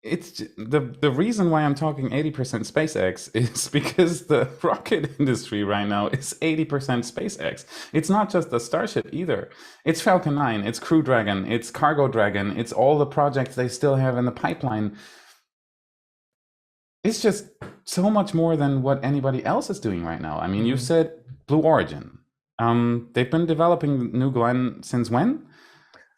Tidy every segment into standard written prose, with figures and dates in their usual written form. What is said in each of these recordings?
the reason why I'm talking 80% SpaceX is because the rocket industry right now is 80% SpaceX. It's not just the Starship either. It's Falcon 9, it's Crew Dragon, it's Cargo Dragon, it's all the projects they still have in the pipeline. It's just so much more than what anybody else is doing right now. I mean, you said Blue Origin. They've been developing New Glenn since when?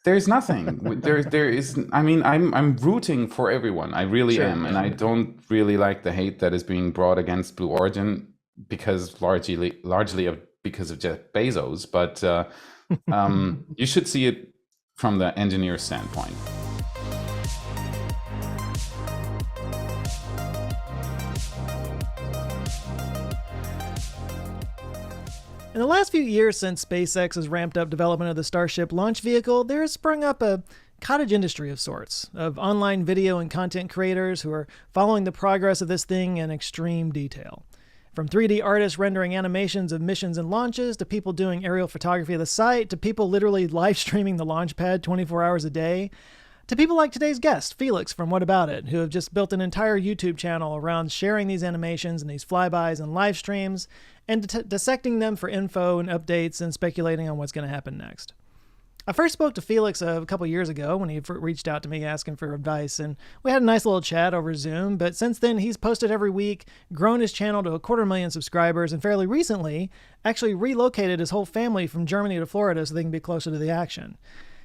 There's nothing. There is. I mean, I'm rooting for everyone. I really Sure, am, and yeah. I don't really like the hate that is being brought against Blue Origin because largely because of Jeff Bezos. But you should see it from the engineer standpoint. In the last few years since SpaceX has ramped up development of the Starship launch vehicle, there has sprung up a cottage industry of sorts, of online video and content creators who are following the progress of this thing in extreme detail. From 3D artists rendering animations of missions and launches, to people doing aerial photography of the site, to people literally live streaming the launch pad 24 hours a day, to people like today's guest, Felix from What About It, who have just built an entire YouTube channel around sharing these animations and these flybys and live streams, and dissecting them for info and updates and speculating on what's going to happen next. I first spoke to Felix a couple years ago when he reached out to me asking for advice, and we had a nice little chat over Zoom, but since then he's posted every week, grown his channel to 250,000 subscribers, and fairly recently actually relocated his whole family from Germany to Florida so they can be closer to the action.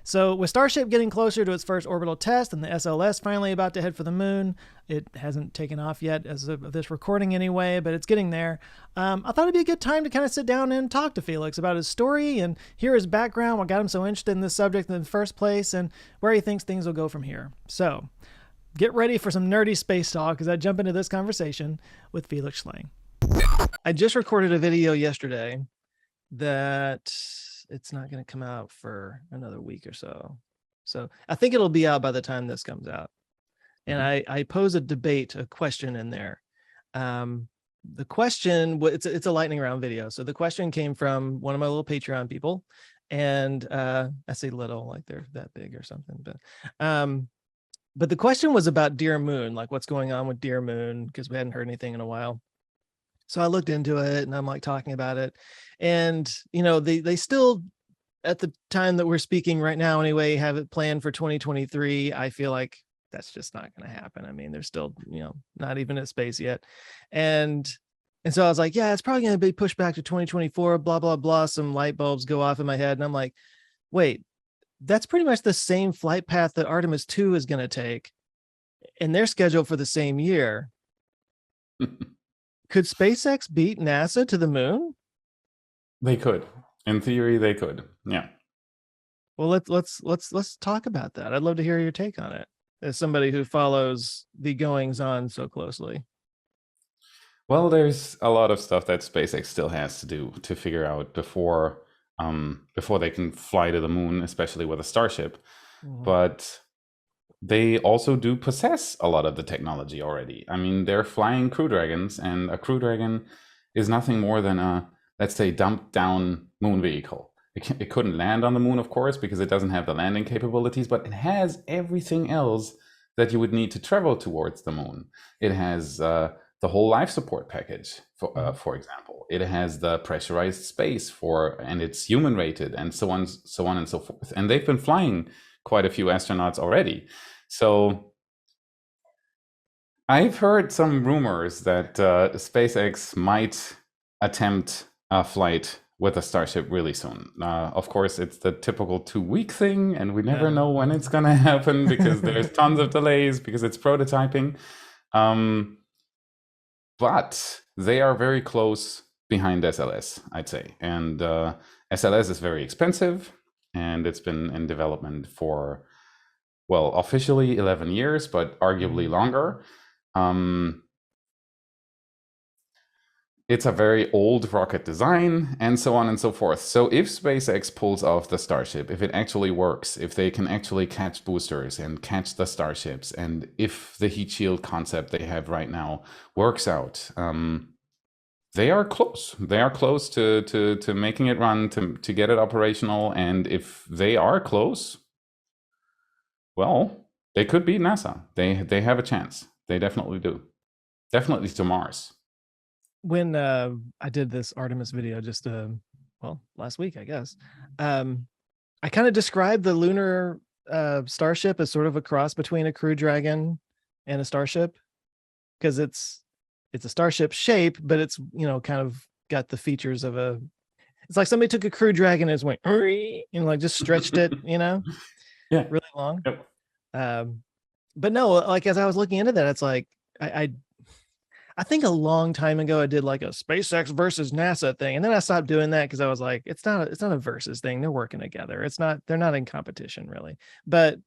So with Starship getting closer to its first orbital test and the SLS finally about to head for the moon, it hasn't taken off yet as of this recording anyway, but it's getting there. I thought it'd be a good time to kind of sit down and talk to Felix about his story and hear his background, what got him so interested in this subject in the first place, and where he thinks things will go from here. So get ready for some nerdy space talk as I jump into this conversation with Felix Schlang. I just recorded a video yesterday that it's not going to come out for another week or so. So I think it'll be out by the time this comes out. And I pose a question in there. The question, it's a lightning round video. So the question came from one of my little Patreon people. And I say little, like they're that big or something. But the question was about Dear Moon, like what's going on with Dear Moon, because we hadn't heard anything in a while. So I looked into it and I'm like talking about it. And, you know, they still, at the time that we're speaking right now anyway, have it planned for 2023. I feel like that's just not going to happen. I mean, they're still, you know, not even at space yet. And so I was like, yeah, it's probably going to be pushed back to 2024, blah, blah, blah. Some light bulbs go off in my head. And I'm like, wait, that's pretty much the same flight path that Artemis 2 is going to take. And they're scheduled for the same year. Could SpaceX beat NASA to the moon? They could. In theory, they could. Yeah. Well, let's talk about that. I'd love to hear your take on it as somebody who follows the goings on so closely. Well, there's a lot of stuff that SpaceX still has to do to figure out before they can fly to the moon, especially with a Starship. But they also do possess a lot of the technology already. I mean, they're flying Crew Dragons, and a Crew Dragon is nothing more than a, let's say, dumped down moon vehicle. It couldn't land on the moon, of course, because it doesn't have the landing capabilities, but it has everything else that you would need to travel towards the moon. It has the whole life support package, for example. It has the pressurized space and it's human rated, and so on and so forth. And they've been flying quite a few astronauts already. So I've heard some rumors that SpaceX might attempt a flight with a Starship really soon. Of course, it's the typical 2-week thing, and we never know when it's going to happen because there's tons of delays because it's prototyping. But they are very close behind SLS, I'd say. And SLS is very expensive, and it's been in development for, well, officially 11 years, but arguably longer. It's a very old rocket design, and so on and so forth. So if SpaceX pulls off the Starship, if it actually works, if they can actually catch boosters and catch the Starships, and if the heat shield concept they have right now works out, they are close. They are close to making it run, to get it operational. And if they are close, well, They could beat NASA. They have a chance. They definitely do. Definitely to Mars. When I did this Artemis video just well, last week, I guess. I kind of described the lunar starship as sort of a cross between a Crew Dragon and a starship, because it's a starship shape, but it's, you know, kind of got the features of a, it's like somebody took a Crew Dragon and just went, you know, like just stretched it, you know, Yeah. really long. Yep. But no, like as I was looking into that, it's like I think a long time ago I did like a SpaceX versus NASA thing, and then I stopped doing that because I was like, it's not a versus thing. They're working together. They're not in competition really. But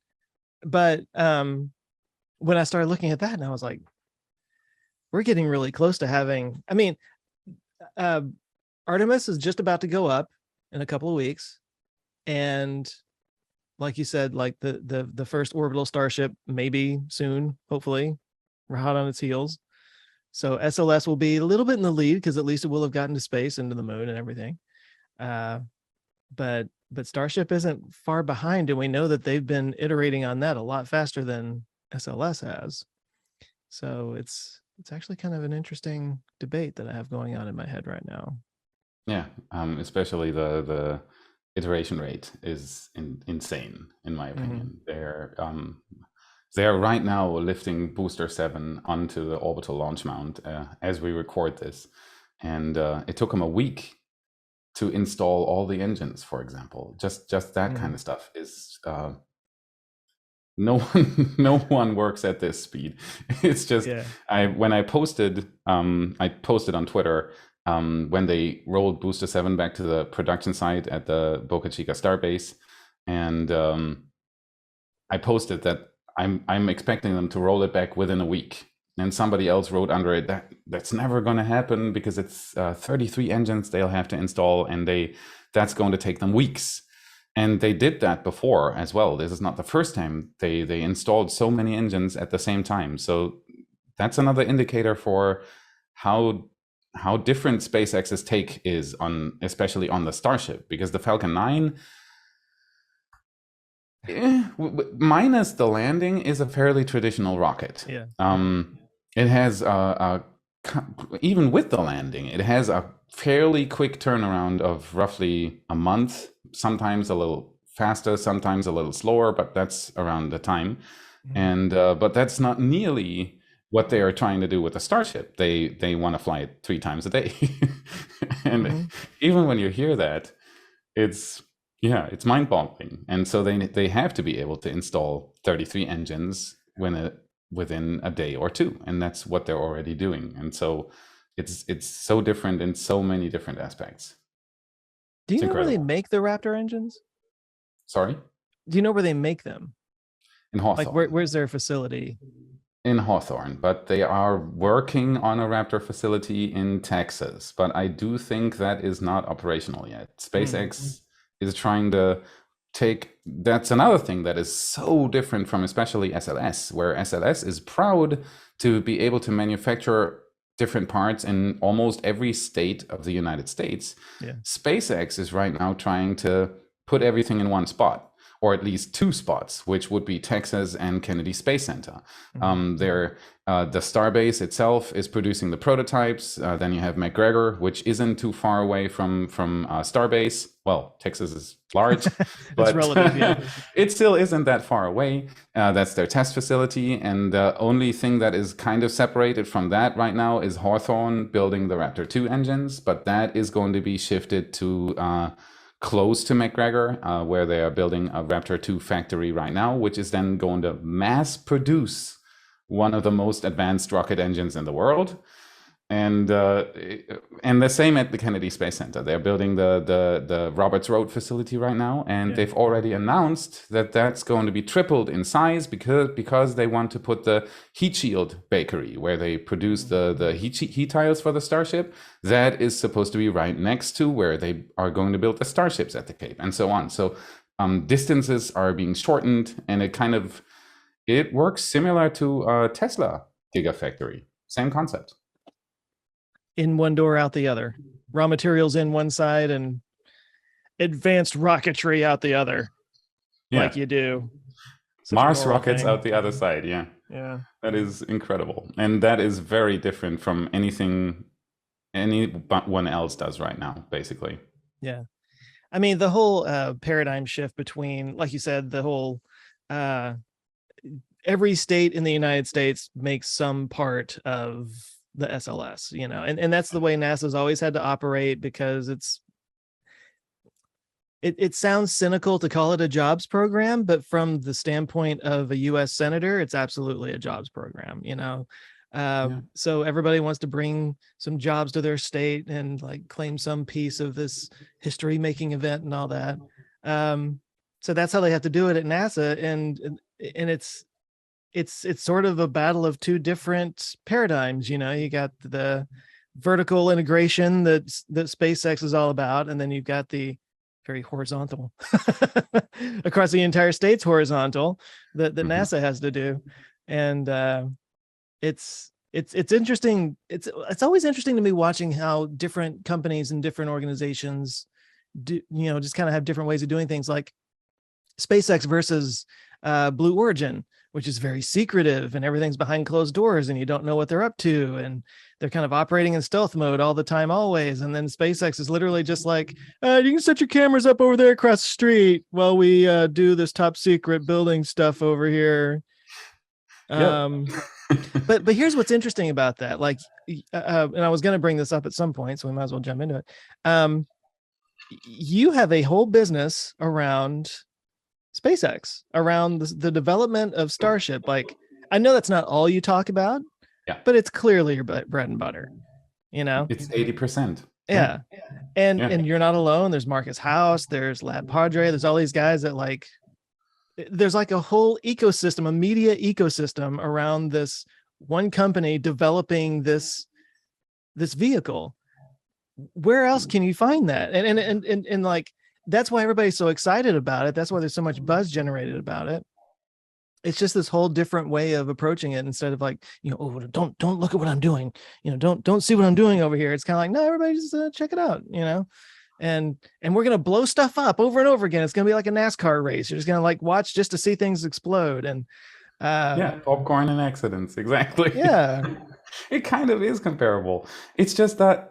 when I started looking at that, and I was like, we're getting really close to having. I mean, uh, Artemis is just about to go up in a couple of weeks, and like you said, like the first orbital starship maybe soon, hopefully, we're hot on its heels. So SLS will be a little bit in the lead because at least it will have gotten to space, into the moon and everything. But Starship isn't far behind, and we know that they've been iterating on that a lot faster than SLS has. So it's actually kind of an interesting debate that I have going on in my head right now. Yeah. Especially the iteration rate is insane, in my opinion. They're right now lifting Booster 7 onto the orbital launch mount as we record this. And it took them a week to install all the engines, for example. Just that kind of stuff is no one works at this speed. It's just when I posted on Twitter when they rolled Booster 7 back to the production site at the Boca Chica Starbase, and I posted that I'm expecting them to roll it back within a week. And somebody else wrote under it that's never going to happen because it's 33 engines they'll have to install, and that's going to take them weeks. And they did that before as well. This is not the first time they installed so many engines at the same time. So that's another indicator for how different SpaceX's take is on, especially on the Starship, because the Falcon 9, minus the landing, is a fairly traditional rocket. Yeah. It has even with the landing, it has a fairly quick turnaround of roughly a month, sometimes a little faster, sometimes a little slower, but that's around the time. And but that's not nearly what they are trying to do with the Starship. They want to fly it 3 times a day. And even when you hear that, it's mind-boggling. And so they have to be able to install 33 engines within a day or 2, and that's what they're already doing. And so it's so different in so many different aspects. Do you know where they make the Raptor engines? Sorry? Do you know where they make them? In Hawthorne. Like where's their facility? In Hawthorne, but they are working on a Raptor facility in Texas. But I do think that is not operational yet. SpaceX is trying to that's another thing that is so different from especially SLS, where SLS is proud to be able to manufacture different parts in almost every state of the United States. SpaceX is right now trying to put everything in one spot, or at least 2 spots, which would be Texas and Kennedy Space Center. The Starbase itself is producing the prototypes. Then you have McGregor, which isn't too far away from Starbase. Well, Texas is large, but relative, it still isn't that far away. That's their test facility. And the only thing that is kind of separated from that right now is Hawthorne building the Raptor 2 engines, but that is going to be shifted to close to McGregor, where they are building a Raptor 2 factory right now, which is then going to mass produce one of the most advanced rocket engines in the world. And the same at the Kennedy Space Center. They're building the Roberts Road facility right now, and they've already announced that that's going to be tripled in size because they want to put the heat shield bakery where they produce the heat tiles for the Starship. That is supposed to be right next to where they are going to build the Starships at the Cape, and so on. So distances are being shortened, and it works similar to Tesla Gigafactory. Same concept. In one door, out the other. Raw materials in one side and advanced rocketry out the other. Like you do. such a Mars normal rockets thing. out the other side. Yeah, Yeah. that is incredible, and that is very different from anything anyone else does right now, basically. Yeah. I mean, the whole paradigm shift between, like you said, the whole uh, every state in the United States makes some part of the SLS, and that's the way NASA's always had to operate because it sounds cynical to call it a jobs program, but from the standpoint of a US senator, it's absolutely a jobs program. Yeah, So everybody wants to bring some jobs to their state and like claim some piece of this history making event and all that. So that's how they have to do it at NASA. And it's sort of a battle of two different paradigms. You got the vertical integration that SpaceX is all about, and then you've got the very horizontal across the entire state's horizontal that hmm NASA has to do. And it's interesting. It's always interesting to me watching how different companies and different organizations do, just kind of have different ways of doing things, like SpaceX versus Blue Origin, which is very secretive and everything's behind closed doors and you don't know what they're up to. And they're kind of operating in stealth mode all the time, always. And then SpaceX is literally just like, you can set your cameras up over there across the street while we do this top secret building stuff over here. Yep. But here's what's interesting about that. Like, and I was going to bring this up at some point, so we might as well jump into it. You have a whole business around SpaceX, around the development of Starship. Like, I know that's not all you talk about, Yeah, but it's clearly your bread and butter, you know? it's 80%. Yeah, Yeah. And yeah. and you're not alone. There's Marcus House, there's Lab Padre, there's all these guys that like, there's like a whole ecosystem, a media ecosystem around this one company developing this vehicle. Where else can you find that? And like, that's why everybody's so excited about it. That's why there's so much buzz generated about it. It's just this whole different way of approaching it, instead of like, oh, don't look at what I'm doing, don't see what I'm doing over here. It's kind of like, no, everybody just check it out. And we're gonna blow stuff up over and over again. It's gonna be like a NASCAR race. You're just gonna like watch just to see things explode. And Yeah, popcorn and accidents, exactly. yeah, It kind of is comparable. It's just that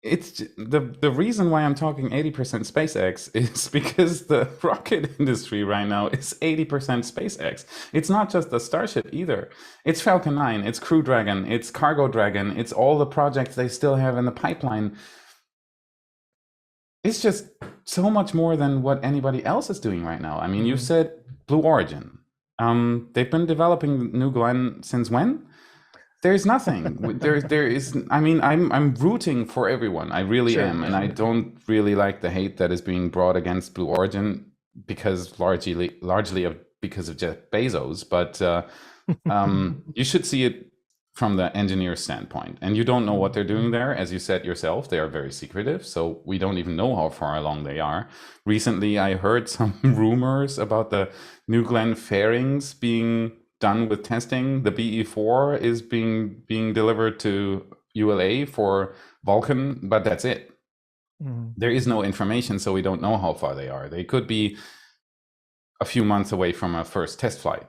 the reason why I'm talking 80% SpaceX is because the rocket industry right now is 80% SpaceX. It's not just the Starship either. It's Falcon 9, it's Crew Dragon, it's Cargo Dragon, it's all the projects they still have in the pipeline. It's just so much more than what anybody else is doing right now. I mean, you said Blue Origin. They've been developing New Glenn since when? There's nothing. There is. I mean, I'm rooting for everyone. I really sure, am, and yeah. I don't really like the hate that is being brought against Blue Origin because largely because of Jeff Bezos. But you should see it from the engineer standpoint, and you don't know what they're doing there. As you said yourself, they are very secretive, so we don't even know how far along they are. Recently, I heard some rumors about the New Glenn fairings being done with testing. The BE4 is being delivered to ULA for Vulcan, but that's it. There is no information, so we don't know how far they are. They could be a few months away from a first test flight.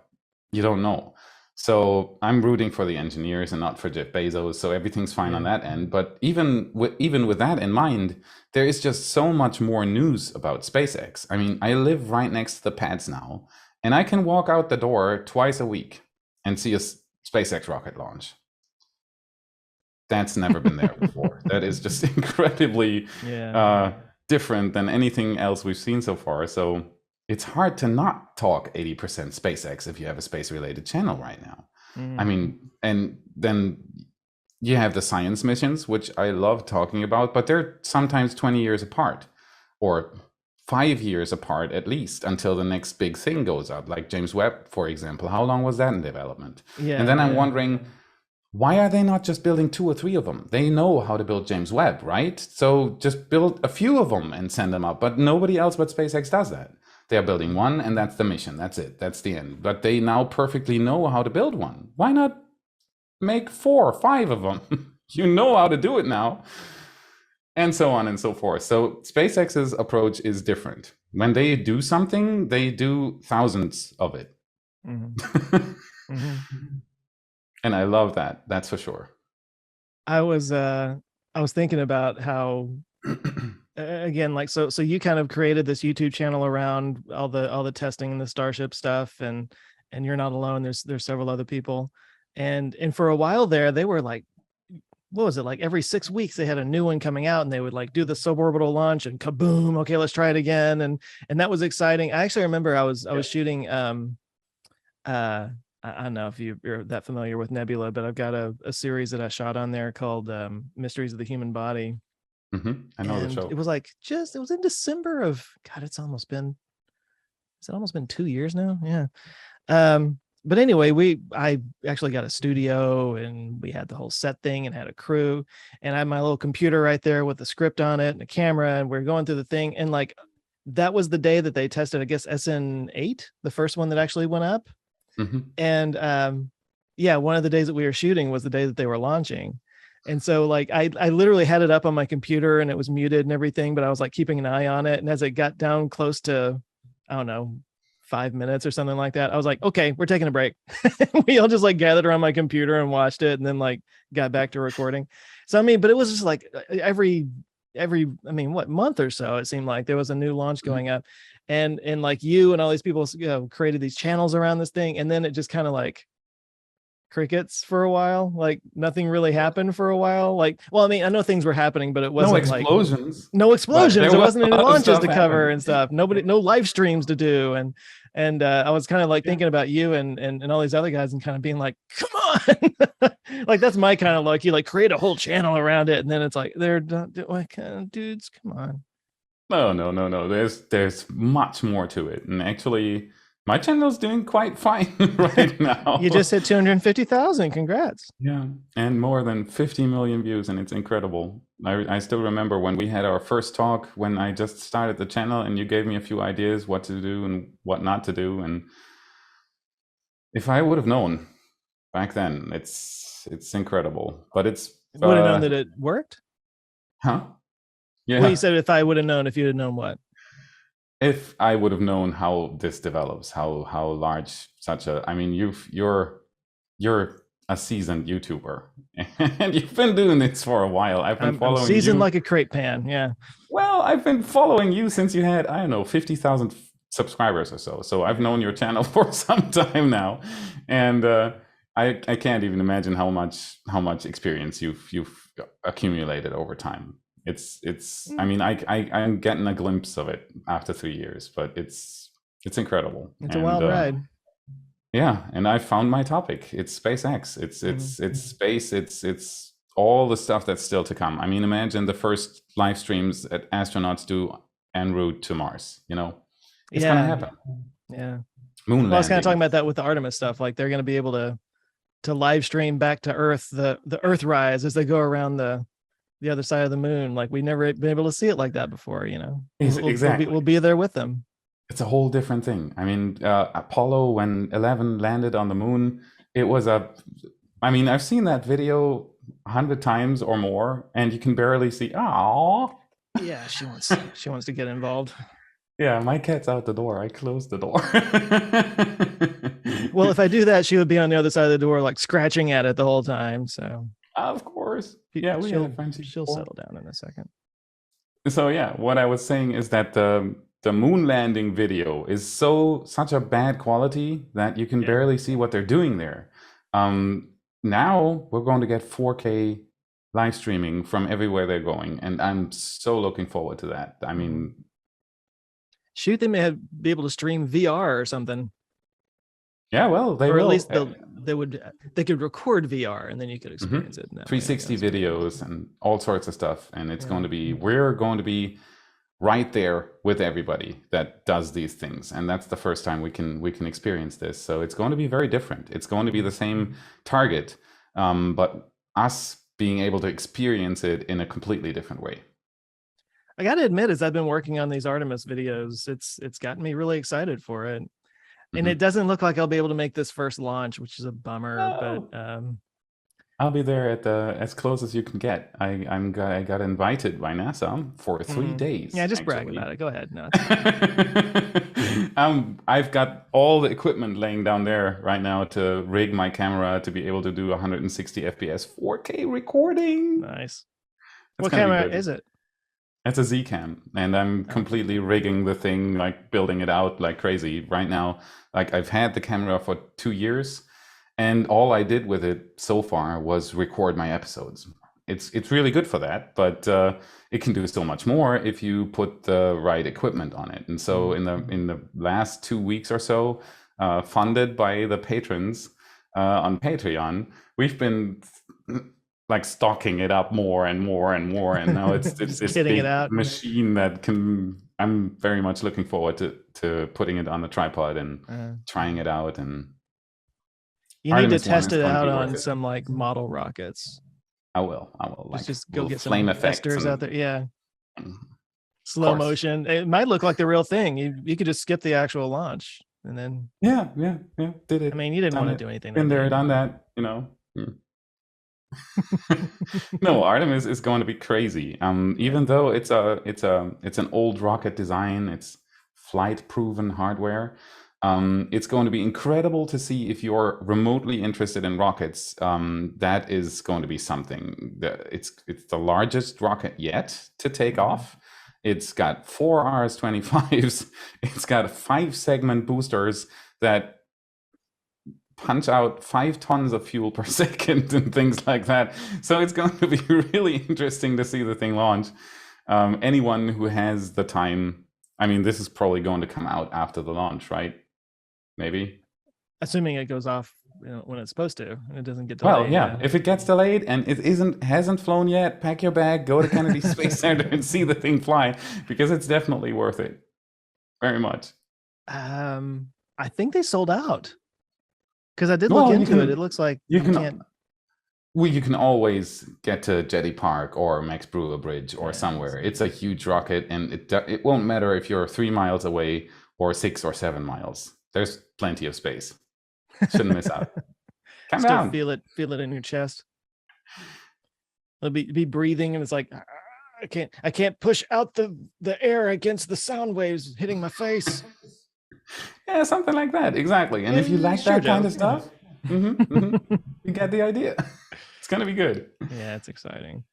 You don't know. So I'm rooting for the engineers and not for Jeff Bezos. So everything's fine on that end. But even with that in mind, there is just so much more news about SpaceX. I mean, I live right next to the pads now, and I can walk out the door twice a week and see a SpaceX rocket launch. That's never been there before. That is just incredibly different than anything else we've seen so far. So it's hard to not talk 80% SpaceX if you have a space-related channel right now. I mean, and then you have the science missions, which I love talking about, but they're sometimes 20 years apart, or 5 years apart at least, until the next big thing goes up, like James Webb, for example. How long was that in development? And then I'm wondering, why are they not just building 2 or 3 of them? They know how to build James Webb, right? So just build a few of them and send them up. But nobody else but SpaceX does that. They are building one, and that's the mission. That's it. That's the end. But they now perfectly know how to build one. Why not make 4 or 5 of them? You know how to do it now. And so on and so forth. So SpaceX's approach is different. When they do something, they do thousands of it. Mm-hmm. Mm-hmm. And I love that. That's for sure. I was thinking about how again, like, so you kind of created this YouTube channel around all the testing and the Starship stuff, and you're not alone. There's several other people, and for a while there, they were like, what was it, like every 6 weeks they had a new one coming out, and they would like do the suborbital launch and kaboom, okay, let's try it again, and that was exciting. I actually remember I was shooting uh I don't know if you're that familiar with Nebula, but I've got a series that I shot on there called Mysteries of the Human Body. I know the And show. it was like it was in December of, God, it's almost been 2 years now. Yeah. But anyway, I actually got a studio, and we had the whole set thing and had a crew, and I had my little computer right there with the script on it and a camera, and we're going through the thing. And like, that was the day that they tested, I guess, SN8, the first one that actually went up. And yeah, one of the days that we were shooting was the day that they were launching. And so like I literally had it up on my computer and it was muted and everything, but I was like keeping an eye on it. And as it got down close to, I don't know, 5 minutes or something like that, I was like, okay, we're taking a break. We all just like gathered around my computer and watched it, and then like got back to recording. So I mean, but it was just like every I mean, what, month or so, it seemed like there was a new launch going up, and like you and all these people, you know, created these channels around this thing, and then it just kind of like crickets for a while. Like nothing really happened for a while. Like, well, I mean, I know things were happening, but it No wasn't like explosions, no but explosions. there There was wasn't a any lot of launches stuff to cover happening. and stuff. Nobody, no live streams to do. And I was kind of like thinking about you and all these other guys, and kind of being like, come on. Like that's my kind of luck. You like create a whole channel around it, and then it's like, they're like, dudes, come on. No. There's much more to it, and actually, my channel's doing quite fine right You now. just hit 250,000. Congrats. Yeah, and more than 50 million views, and it's incredible. I still remember when we had our first talk, when I just started the channel, and you gave me a few ideas what to do and what not to do. And if I would have known back then, it's incredible. But it's Would have known that it worked. huh? Well, you Yeah. said if I would have known, if you had known what? If I would have known how this develops, how large such a, I mean, you're a seasoned YouTuber, and you've been doing this for a while. I've been I'm following seasoned you. like a crepe pan. Yeah. Well, I've been following you since you had, I don't know, 50,000 subscribers or so. So I've known your channel for some time now, and I can't even imagine how much experience you've accumulated over time. It's I mean, I'm getting a glimpse of it after 3 years, but it's incredible. It's a And wild ride. yeah, and I found my topic. It's SpaceX. It's space. It's all the stuff that's still to come. I mean, imagine the first live streams that astronauts do en route to Mars. You know, it's gonna Yeah. happen. Yeah. Moon Well, I was kind of talking landing. about that with the Artemis stuff. Like they're going to be able to live stream back to Earth the Earthrise as they go around the other side of the moon. Like we never been able to see it like that before. You know, Exactly. we'll be there with them. It's a whole different thing. I mean, Apollo, when 11 landed on the moon, it was a. I mean, I've seen that video 100 times or more, and you can barely see. Oh, Yeah, she wants to get involved. yeah, my cat's out the door. I closed the door. Well, if I do that, she would be on the other side of the door, like scratching at it the whole time. So Of course. Yeah, we had a friendship she'll before. settle down in a second. So yeah, what I was saying is that the moon landing video is such a bad quality that you can barely see what they're doing there. Now we're going to get 4K live streaming from everywhere they're going, and I'm so looking forward to that. I mean, shoot, they may be able to stream VR or something. yeah, well, they or at will. least they could record VR and then you could experience it in that way, 360 videos and all sorts of stuff, and it's going to be, we're going to be right there with everybody that does these things, and that's the first time we can experience this. So it's going to be very different. It's going to be the same target, but us being able to experience it in a completely different way. I gotta admit, as I've been working on these Artemis videos, it's gotten me really excited for it. And it doesn't look like I'll be able to make this first launch, which is a bummer. No. But I'll be there at the as close as you can get. I got invited by NASA for 3 days Yeah, just brag actually. about it. Go ahead. No, it's fine. I've got all the equipment laying down there right now to rig my camera to be able to do 160 FPS 4K recording. Nice. That's What gonna be camera good. is it? It's a Z cam, and I'm Oh, completely rigging the thing, like building it out like crazy right now. Like I've had the camera for 2 years, and all I did with it so far was record my episodes. It's really good for that, but it can do so much more if you put the right equipment on it. And so in the last 2 weeks or so, funded by the patrons on Patreon, we've been like stocking it up more and more and more, and now it's just this kidding it big out. machine that can. I'm very much looking forward to putting it on the tripod and trying it out. And You need to Artemis 1 test is it going to out be worth on it. some like model rockets. I will, like Just go little get flame some effects testers out and there. Yeah, of slow course. motion. It might look like the real thing. You could just skip the actual launch, and then Yeah, did I it, mean, you didn't done want to it, do anything been that there, day. done that, you know. No, Artemis is going to be crazy. Yeah. Even though it's an old rocket design, it's flight proven hardware. It's going to be incredible to see if you're remotely interested in rockets. That is going to be something. It's the largest rocket yet to take off. It's got 4 RS-25s. It's got 5 segment boosters that punch out 5 tons of fuel per second and things like that. So it's going to be really interesting to see the thing launch. Anyone who has the time, I mean, this is probably going to come out after the launch, right? Maybe. Assuming it goes off, when it's supposed to, and it doesn't get Well, delayed. yeah. If it gets delayed and it hasn't flown yet, pack your bag, go to Kennedy Space Center and see the thing fly, because it's definitely worth it. Very much. I think they sold out because I did look Well, into it. It looks like you you can can't. well, you can always get to Jetty Park or Max Brewer Bridge or Yeah, somewhere. It's a huge rocket, and it won't matter if you're 3 miles away or 6 or 7 miles. There's plenty of space. Shouldn't miss out. Come Still down. feel it in your chest. It'll be breathing, and it's like I can't push out the air against the sound waves hitting my face. Yeah, something like that. Exactly. And if you like Sure, that kind Joe. of stuff, you get the idea. It's gonna be good. Yeah, it's exciting.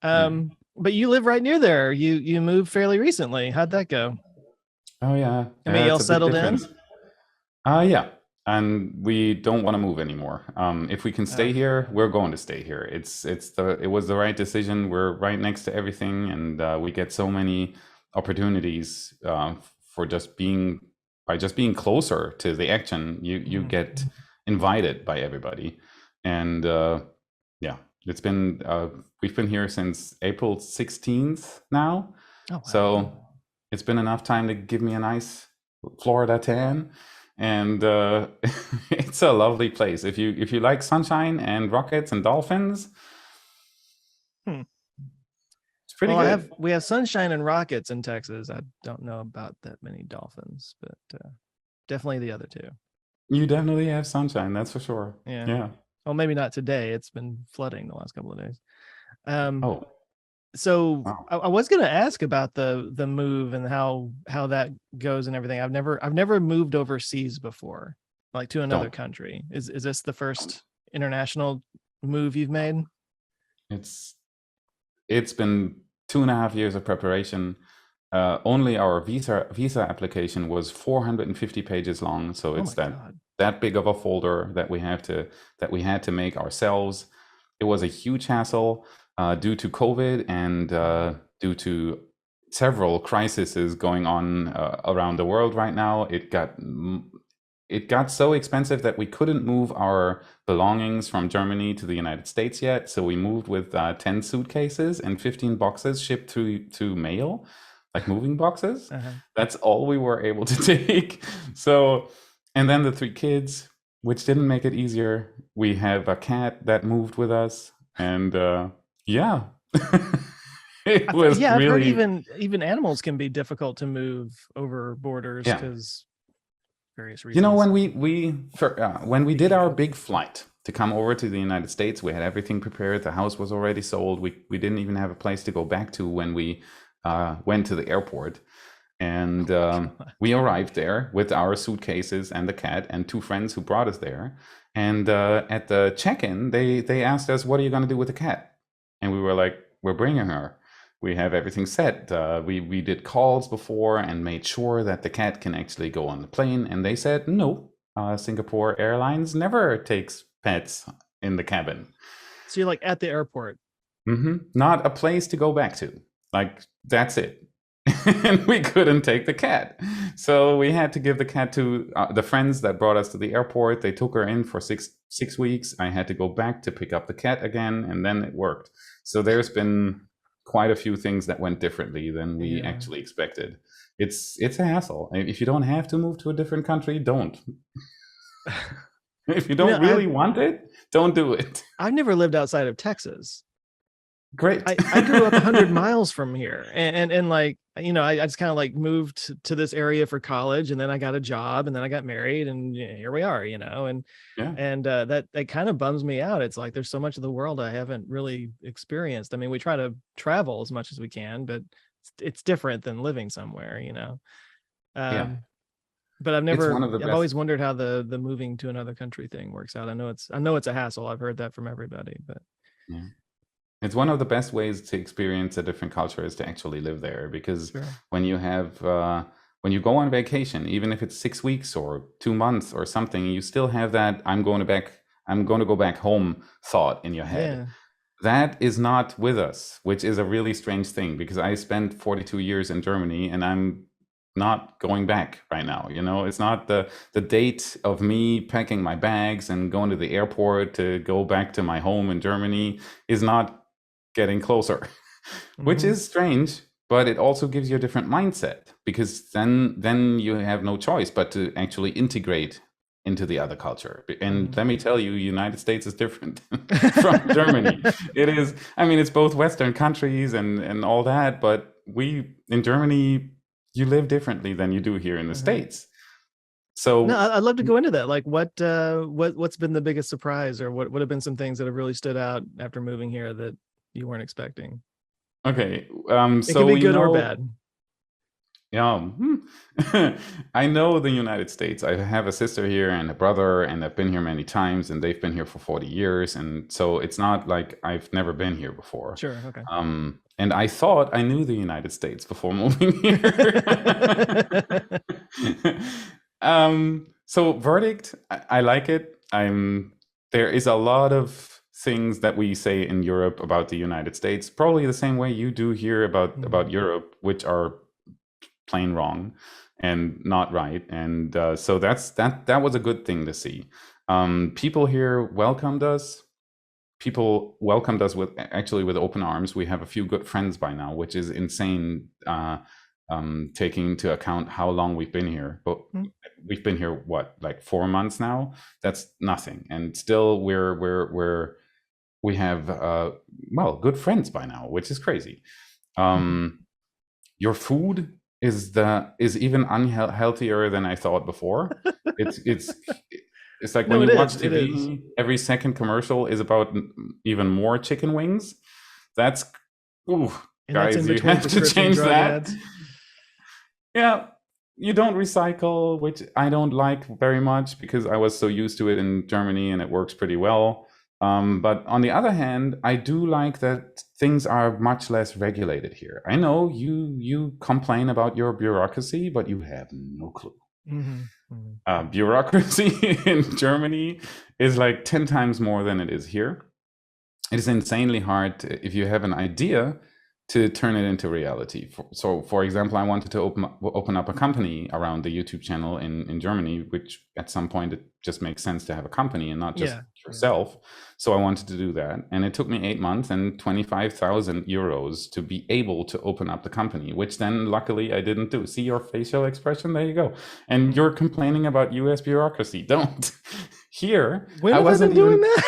But you live right near there. You moved fairly recently. How'd that go? Oh yeah. I mean, y'all It's a big settled in? difference. Yeah. And we don't want to move anymore. If we can stay here, we're going to stay here. It was the right decision. We're right next to everything, and we get so many opportunities for just being closer to the action. You get invited by everybody, and yeah, it's been we've been here since April 16th now. Oh, wow. So it's been enough time to give me a nice Florida tan, and it's a lovely place. If you like sunshine and rockets and dolphins, it's pretty good. We have sunshine and rockets in Texas. I don't know about that many dolphins, but definitely the other two. You definitely have sunshine, that's for sure. Yeah. Yeah. Well, maybe not today. It's been flooding the last couple of days. Oh, So wow. I was going to ask about the move and how that goes and everything. I've never moved overseas before, like to another Don't. country. Is this the first international move you've made? It's been 2.5 years of preparation. Only our visa application was 450 pages long, so it's that big of a folder that we had to make ourselves. It was a huge hassle due to COVID and due to several crises going on around the world right now. It got so expensive that we couldn't move our belongings from Germany to the United States yet. So we moved with 10 suitcases and 15 boxes shipped to mail, like moving boxes. That's all we were able to take. So, and then the 3 kids, which didn't make it easier. We have a cat that moved with us, and yeah. It was I've heard really even animals can be difficult to move over borders because various reasons. You know, when we did our big flight to come over to the United States. We had everything prepared. The house was already sold. We didn't even have a place to go back to when we went to the airport. And we arrived there with our suitcases and the cat and two friends who brought us there. And at the check-in, they asked us, "What are you going to do with the cat?" And we were like, "We're bringing her. We have everything set. We did calls before and made sure that the cat can actually go on the plane." And they said, "No, Singapore Airlines never takes pets in the cabin." So you're like at the airport. Not a place to go back to. Like, that's it. And we couldn't take the cat. So we had to give the cat to the friends that brought us to the airport. They took her in for six weeks. I had to go back to pick up the cat again, and then it worked. So there's been quite a few things that went differently than we actually expected. It's a hassle. If you don't have to move to a different country, don't. If you don't really want it, don't do it. I've never lived outside of Texas. Great. I grew up 100 miles from here, and like, you know, I just kind of like moved to this area for college, and then I got a job, and then I got married, and here we are, you know, and that kind of bums me out. It's like there's so much of the world I haven't really experienced. I mean, we try to travel as much as we can, but it's different than living somewhere, you know. But I've always wondered how the moving to another country thing works out. I know it's a hassle. I've heard that from everybody, but yeah. It's one of the best ways to experience a different culture is to actually live there, because when you have when you go on vacation, even if it's 6 weeks or 2 months or something, you still have that I'm going to go back home thought in your head. Yeah. That is not with us, which is a really strange thing, because I spent 42 years in Germany and I'm not going back right now. You know, it's not the date of me packing my bags and going to the airport to go back to my home in Germany is not getting closer, which is strange, but it also gives you a different mindset, because then you have no choice but to actually integrate into the other culture. And let me tell you, United States is different from Germany. It is, I mean, it's both Western countries and all that, but in Germany, you live differently than you do here in the States. So no, I'd love to go into that. Like what's been the biggest surprise, or what have been some things that have really stood out after moving here that you weren't expecting? Okay. It can be good or bad. Yeah. I know the United States. I have a sister here and a brother, and I've been here many times, and they've been here for 40 years. And so it's not like I've never been here before. Sure. Okay. And I thought I knew the United States before moving here. So verdict, I like it. There is a lot of things that we say in Europe about the United States, probably the same way you do here about Europe, which are plain wrong and not right. And so that was a good thing to see. People here welcomed us. People welcomed us with open arms. We have a few good friends by now, which is insane, taking into account how long we've been here. But we've been here like 4 months now. That's nothing, and still we have good friends by now, which is crazy. Your food is even unhealthier than I thought before. It's like when you watch TV, every second commercial is about even more chicken wings. That's guys, you have to change that. Yeah, you don't recycle, which I don't like very much, because I was so used to it in Germany and it works pretty well. But on the other hand, I do like that things are much less regulated here. I know you complain about your bureaucracy, but you have no clue. Bureaucracy in Germany is like 10 times more than it is here. It is insanely hard if you have an idea to turn it into reality. So, for example, I wanted to open up a company around the YouTube channel in Germany, which at some point it just makes sense to have a company and not just yourself. So I wanted to do that. And it took me 8 months and 25,000 euros to be able to open up the company, which then luckily I didn't do. See your facial expression? There you go. And you're complaining about US bureaucracy. Don't. Here, when I wasn't doing that.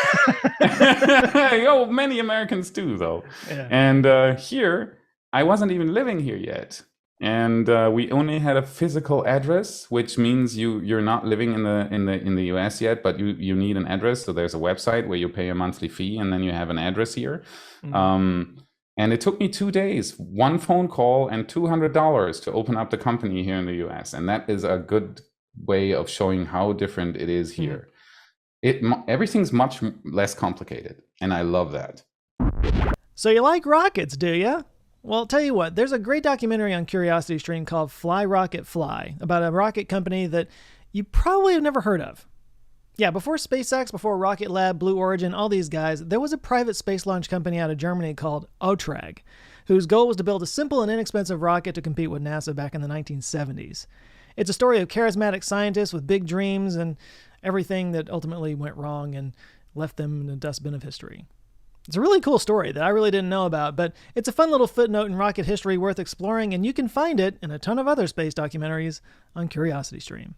Many Americans do, though. Yeah. And here, I wasn't even living here yet. and we only had a physical address, which means you're not living in the US yet, but you need an address. So there's a website where you pay a monthly fee, and then you have an address here. Um, and it took me 2 days, one phone call, and $200 to open up the company here in the US, and that is a good way of showing how different it is here. Everything's much less complicated, and I love that. So you like rockets, do you? Well, tell you what, there's a great documentary on CuriosityStream called Fly Rocket Fly about a rocket company that you probably have never heard of. Yeah, before SpaceX, before Rocket Lab, Blue Origin, all these guys, there was a private space launch company out of Germany called OTRAG, whose goal was to build a simple and inexpensive rocket to compete with NASA back in the 1970s. It's a story of charismatic scientists with big dreams and everything that ultimately went wrong and left them in the dustbin of history. It's a really cool story that I really didn't know about, but it's a fun little footnote in rocket history worth exploring, and you can find it and a ton of other space documentaries on CuriosityStream.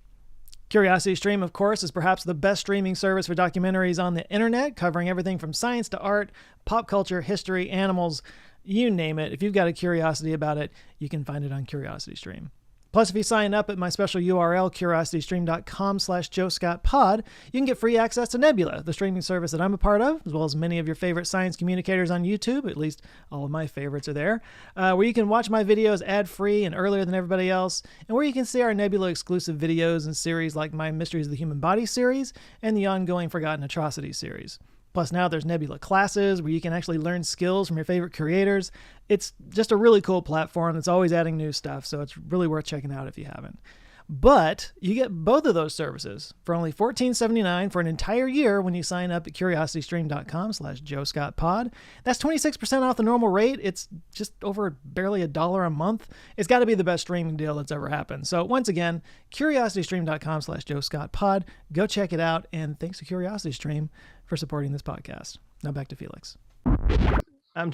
CuriosityStream, of course, is perhaps the best streaming service for documentaries on the internet, covering everything from science to art, pop culture, history, animals, you name it. If you've got a curiosity about it, you can find it on CuriosityStream. Plus, if you sign up at my special URL, curiositystream.com/JoeScottPod, you can get free access to Nebula, the streaming service that I'm a part of, as well as many of your favorite science communicators on YouTube. At least all of my favorites are there, where you can watch my videos ad-free and earlier than everybody else, and where you can see our Nebula exclusive videos and series like my Mysteries of the Human Body series and the ongoing Forgotten Atrocities series. Plus, now there's Nebula classes where you can actually learn skills from your favorite creators. It's just a really cool platform that's always adding new stuff, so it's really worth checking out if you haven't. But you get both of those services for only $14.79 for an entire year when you sign up at curiositystream.com/JoeScottPod. That's 26% off the normal rate. It's just over barely $1 a month. It's got to be the best streaming deal that's ever happened. So once again, curiositystream.com/JoeScottPod. Go check it out, and thanks to CuriosityStream for supporting this podcast. Now back to Felix. I'm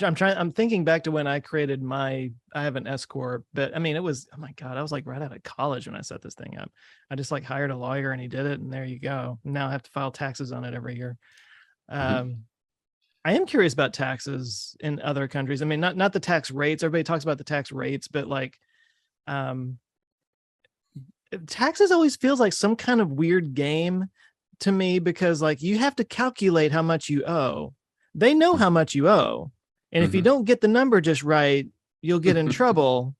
thinking back to when I created I have an S corp, but I mean, it was, oh my God, I was like right out of college when I set this thing up. I just like hired a lawyer and he did it, and there you go. Now I have to file taxes on it every year. I am curious about taxes in other countries. I mean, not the tax rates. Everybody talks about the tax rates, but like, taxes always feels like some kind of weird game to me, because like you have to calculate how much you owe. They know how much you owe. And if you don't get the number just right, you'll get in trouble.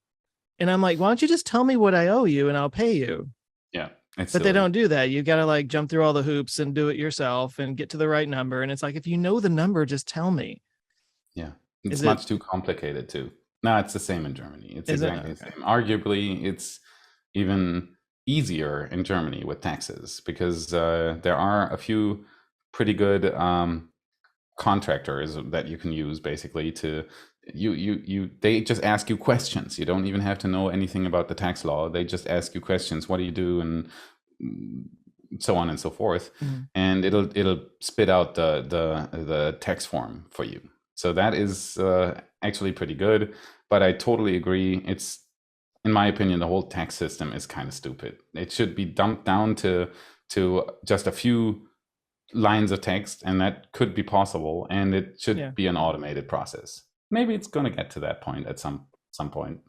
And I'm like, why don't you just tell me what I owe you and I'll pay you? Yeah. But silly. They don't do that. You got to like jump through all the hoops and do it yourself and get to the right number. And it's like, if you know the number, just tell me. Yeah. It's much too complicated too. No, it's the same in Germany. It's exactly the same. Arguably, it's even easier in Germany with taxes because there are a few pretty good contractors that you can use basically to they just ask you questions. You don't even have to know anything about the tax law. They just ask you questions. What do you do? And so on and so forth. And it'll spit out the tax form for you. So that is actually pretty good. But I totally agree. It's, in my opinion, the whole tax system is kind of stupid. It should be dumped down to just a few lines of text, and that could be possible, and it should be an automated process. Maybe it's going to get to that point at some point.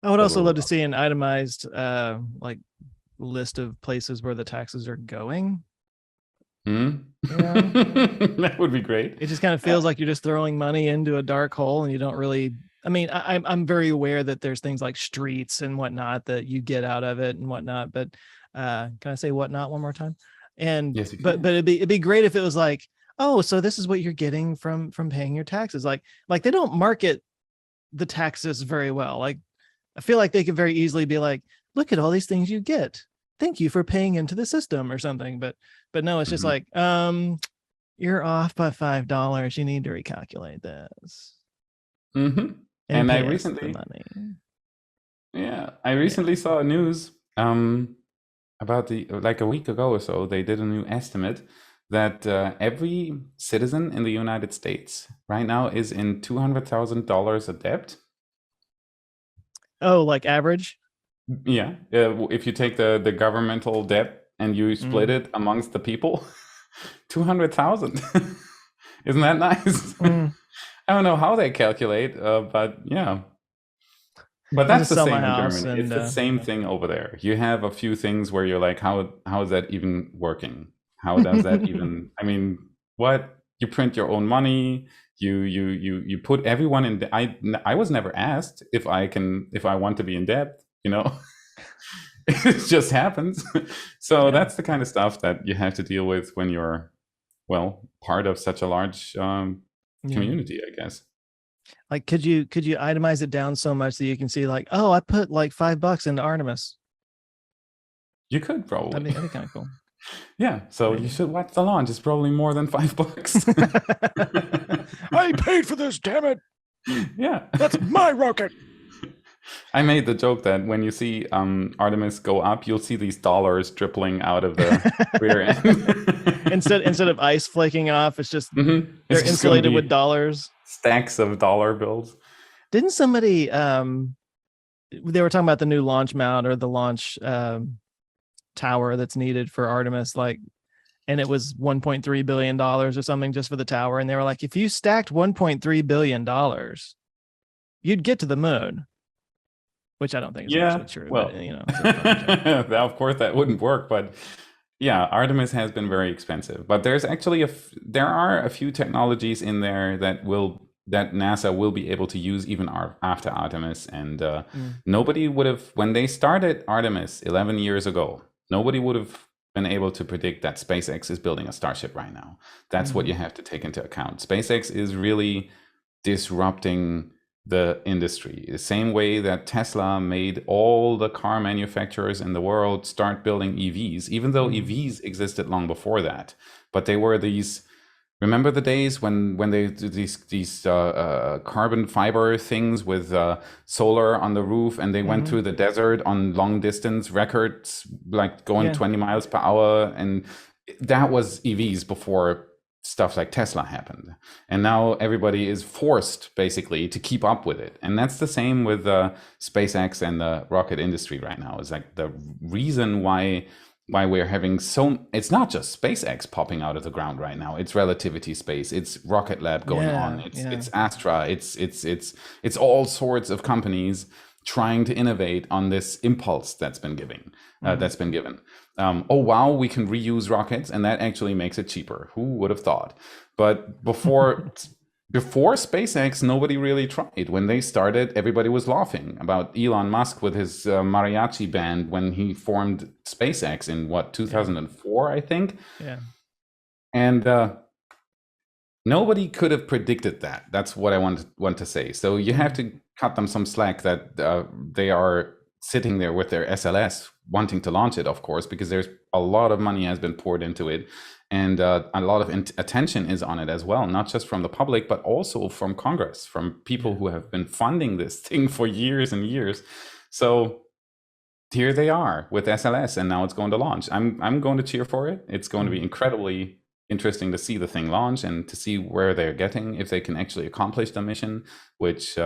I would also love to see an itemized like list of places where the taxes are going. That would be great. It just kind of feels like you're just throwing money into a dark hole, and you don't really, I mean, I'm very aware that there's things like streets and whatnot that you get out of it and whatnot, but can I say whatnot one more time? And yes, but it'd be great if it was like, oh, so this is what you're getting from paying your taxes. Like they don't market the taxes very well. Like I feel like they could very easily be like, look at all these things you get. Thank you for paying into the system or something. But no, it's just like, you're off by $5. You need to recalculate this. And I recently saw news about like a week ago or so. They did a new estimate that every citizen in the United States right now is in $200,000 of debt. Oh, like average? Yeah. If you take the governmental debt and you split it amongst the people, 200,000. Isn't that nice? I don't know how they calculate, but yeah. But I'm that's just the sell my same in house Germany. and It's the same thing over there. You have a few things where you're like, how is that even working? How does that even? I mean, what? You print your own money. You put everyone in. I was never asked if I want to be in debt. You know, it just happens. So yeah. that's the kind of stuff that you have to deal with when you're part of such a large Yeah. community, I guess. Like, could you itemize it down so much that you can see like, oh, I put like $5 into Artemis. You could probably. That'd be kind of cool. Yeah, so you Maybe. should watch the launch. It's probably more than $5. I paid for this, damn it. Yeah. That's my rocket. I made the joke that when you see Artemis go up, you'll see these dollars dribbling out of the rear end. instead of ice flaking off, it's just It's they're just going to insulated with be dollars. stacks of dollar bills. Didn't somebody they were talking about the new launch mount or the launch tower that's needed for Artemis, like, and it was $1.3 billion or something just for the tower. And they were like, if you stacked $1.3 billion, you'd get to the moon, which I don't think is Yeah, actually true, but well, you know, it's a funny joke. of course that wouldn't work, but yeah, Artemis has been very expensive. But there's actually there are a few technologies in there that NASA will be able to use even after Artemis. And nobody would have, when they started Artemis 11 years ago, nobody would have been able to predict that SpaceX is building a Starship right now. That's what you have to take into account. SpaceX is really disrupting the industry, the same way that Tesla made all the car manufacturers in the world start building EVs, even though EVs existed long before that. But they were these. Remember the days when they did these carbon fiber things with solar on the roof, and they went through the desert on long distance records, like going 20 miles per hour, and that was EVs before stuff like Tesla happened. And now everybody is forced basically to keep up with it. And that's the same with SpaceX and the rocket industry right now. It's like the reason why we're having it's not just SpaceX popping out of the ground right now. It's Relativity Space, it's Rocket Lab going on, it's Astra, it's all sorts of companies trying to innovate on this impulse that's been given. Oh wow, we can reuse rockets, and that actually makes it cheaper. Who would have thought? But before SpaceX, nobody really tried. When they started, everybody was laughing about Elon Musk with his mariachi band when he formed SpaceX in 2004, I think. Yeah. And nobody could have predicted that. That's what I want to say. So you have to cut them some slack that they are sitting there with their SLS wanting to launch it, of course, because there's a lot of money has been poured into it. And a lot of attention is on it as well, not just from the public, but also from Congress, from people who have been funding this thing for years and years. So here they are with SLS, and now it's going to launch. I'm going to cheer for it. It's going to be incredibly interesting to see the thing launch and to see where they're getting, if they can actually accomplish the mission, which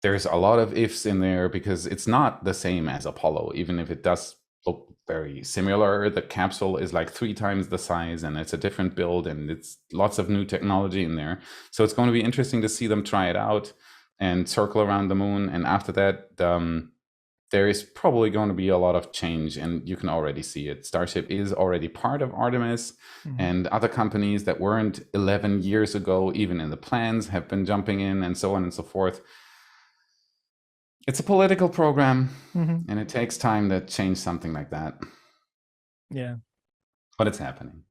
there's a lot of ifs in there because it's not the same as Apollo, even if it does look very similar. The capsule is like 3 times the size, and it's a different build, and it's lots of new technology in there. So it's going to be interesting to see them try it out and circle around the moon. And after that, there is probably going to be a lot of change, and you can already see it. Starship is already part of Artemis, and other companies that weren't 11 years ago, even in the plans, have been jumping in, and so on and so forth. It's a political program, and it takes time to change something like that. Yeah. But it's happening.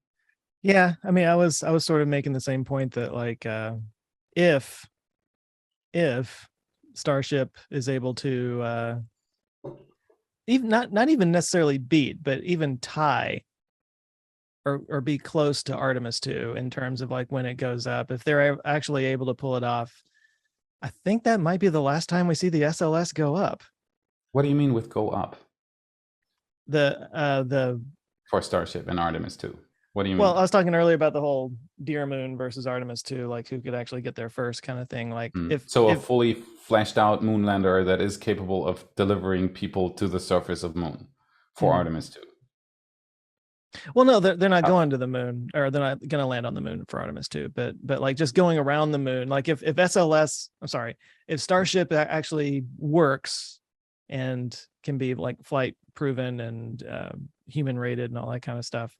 Yeah. I mean, I was sort of making the same point that like if Starship is able to even not even necessarily beat, but even tie or be close to Artemis 2 in terms of like when it goes up, if they're actually able to pull it off, I think that might be the last time we see the SLS go up. What do you mean with go up? The For Starship and Artemis 2. What do you mean? Well, I was talking earlier about the whole Deer Moon versus Artemis 2, like who could actually get there first kind of thing. Like if a fully fleshed out moon lander that is capable of delivering people to the surface of moon for Artemis 2. Well, no, they're not Uh, going to the moon, or they're not going to land on the moon for Artemis 2. But like just going around the moon, like if SLS, I'm sorry, if Starship actually works and can be like flight proven and human rated and all that kind of stuff,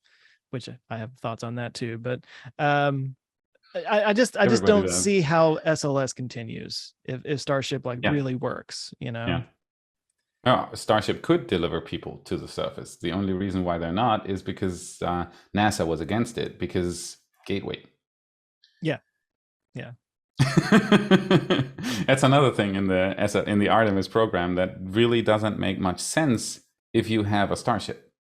which I have thoughts on that too. But I just Everybody don't does. see how SLS continues if Starship like Yeah, really works, you yeah. know. Starship could deliver people to the surface. The only reason why they're not is because NASA was against it because gateway. Yeah, yeah. That's another thing in the Artemis program that really doesn't make much sense if you have a Starship.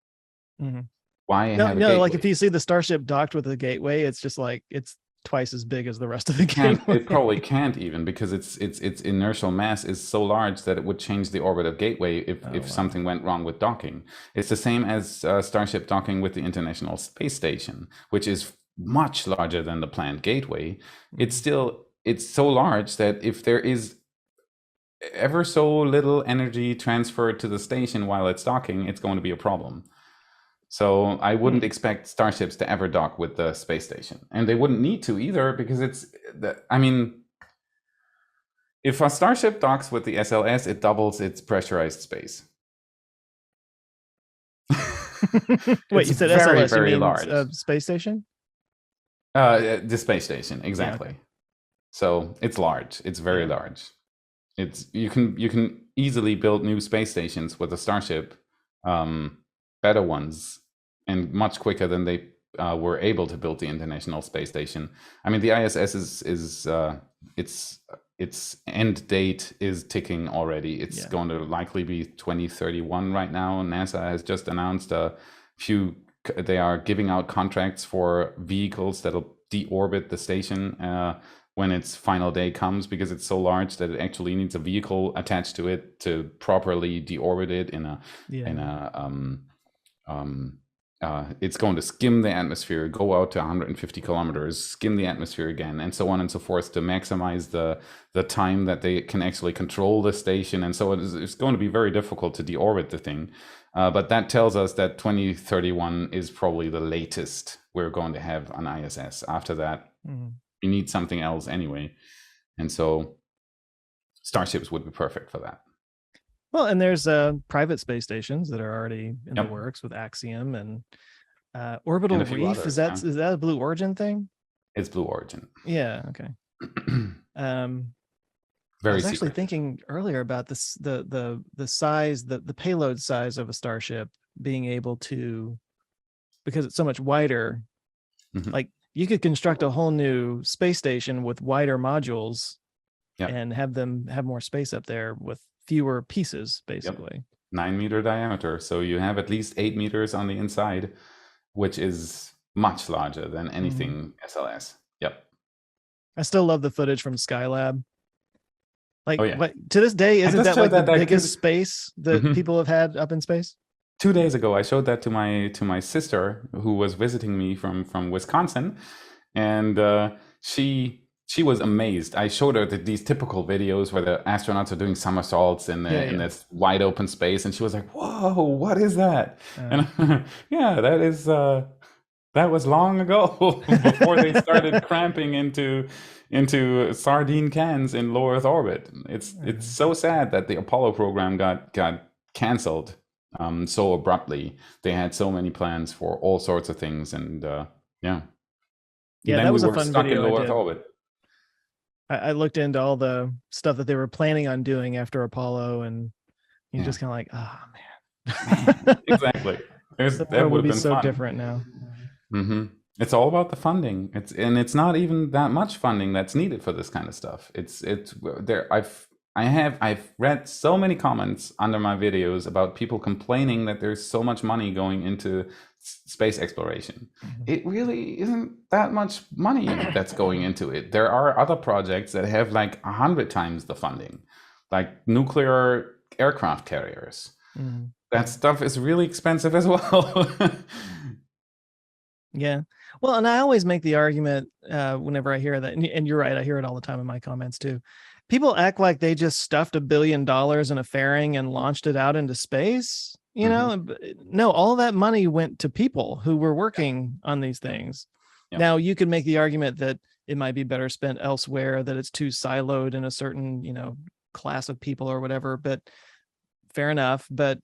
Mm-hmm. Why No, have a no, like if gateway? you see the Starship docked with a gateway, it's just like it's twice as big as the rest of the Can't gateway. it probably can't even because its inertial mass is so large that it would change the orbit of gateway Oh if wow. something went wrong with docking. It's the same as Starship docking with the International Space Station, which is much larger than the planned gateway. Mm-hmm. It's so large that if there is ever so little energy transferred to the station while it's docking, it's going to be a problem. So I wouldn't Hmm. expect starships to ever dock with the space station, and they wouldn't need to either because I mean, if a starship docks with the SLS, it doubles its pressurized space. Wait, It's you said very, SLS? You very mean large. space station? The space station, Yeah. Okay. exactly. So it's large. It's very Yeah. large. It's you can easily build new space stations with a starship, better ones, and much quicker than they were able to build the International Space Station. I mean, the ISS is its end date is ticking already. It's Yeah. going to likely be 2031 right now. NASA has just announced a few. They are giving out contracts for vehicles that'll deorbit the station when its final day comes because it's so large that it actually needs a vehicle attached to it to properly deorbit it Yeah. in a it's going to skim the atmosphere, go out to 150 kilometers, skim the atmosphere again, and so on and so forth to maximize the time that they can actually control the station. And so it's going to be very difficult to deorbit the thing. But that tells us that 2031 is probably the latest we're going to have an ISS. After that, Mm-hmm. you need something else anyway. And so starships would be perfect for that. Well, and there's private space stations that are already in the Yep. works with Axiom and And Orbital a few Reef. others. Yeah. Is that a Blue Origin thing? It's Blue Origin. Yeah. Okay. Um, I Very was actually secretive. thinking earlier about this the size the payload size of a starship being able to, because it's so much wider, Mhm. like you could construct a whole new space station with wider modules Yep. and have them have more space up there with fewer pieces Yep. basically. 9 meter diameter. So you have at least 8 meters on the inside, which is much larger than Mm-hmm. anything SLS. Yep. I still love the footage from Skylab. Like Oh yeah. what to this day, I isn't just that showed like the that biggest space that Mhm. people have had up in space? 2 days ago. I showed that to my sister who was visiting me from Wisconsin, and she was amazed. I showed her these typical videos where the astronauts are doing somersaults Yeah, in yeah. this wide open space, and she was like, "Whoa, what is that?" Uh, And yeah, that was long ago before they started cramping into sardine cans in low Earth orbit. It's uh, so sad that the Apollo program got canceled so abruptly. They had so many plans for all sorts of things, and yeah, and yeah, then that we was a were fun stuck in video I low Earth did. orbit. I looked into all the stuff that they were planning on doing after Apollo, and you're Yeah, just kind of like, oh man, man, exactly. the That world would would have be been so fun. different now. Hmm. It's all about the funding. It's not even that much funding that's needed for this kind of stuff. It's there. I've read so many comments under my videos about people complaining that there's so much money going into space exploration. Mhm. It really isn't that much money that's going into it. There are other projects that have like 100 times the funding, like nuclear aircraft carriers. Mhm. That stuff is really expensive as well. Yeah. Well, and I always make the argument whenever I hear that, and you're right, I hear it all the time in my comments too. People act like they just stuffed $1 billion in a fairing and launched it out into space. no, all that money went to people who were working on these things. Yeah. Now you could make the argument that it might be better spent elsewhere, that it's too siloed in a certain, class of people or whatever, but fair enough. But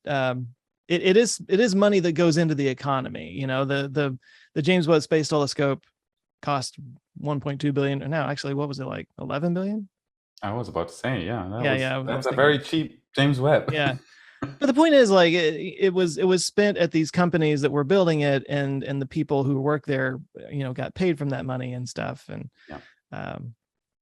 it is money that goes into the economy. The James Webb Space Telescope cost 1.2 billion. Or now, actually, what was it, like 11 billion? I was about to say, That's a very cheap James Webb. Yeah. But the point is, like, it was spent at these companies that were building it, and the people who work there, got paid from that money and stuff. And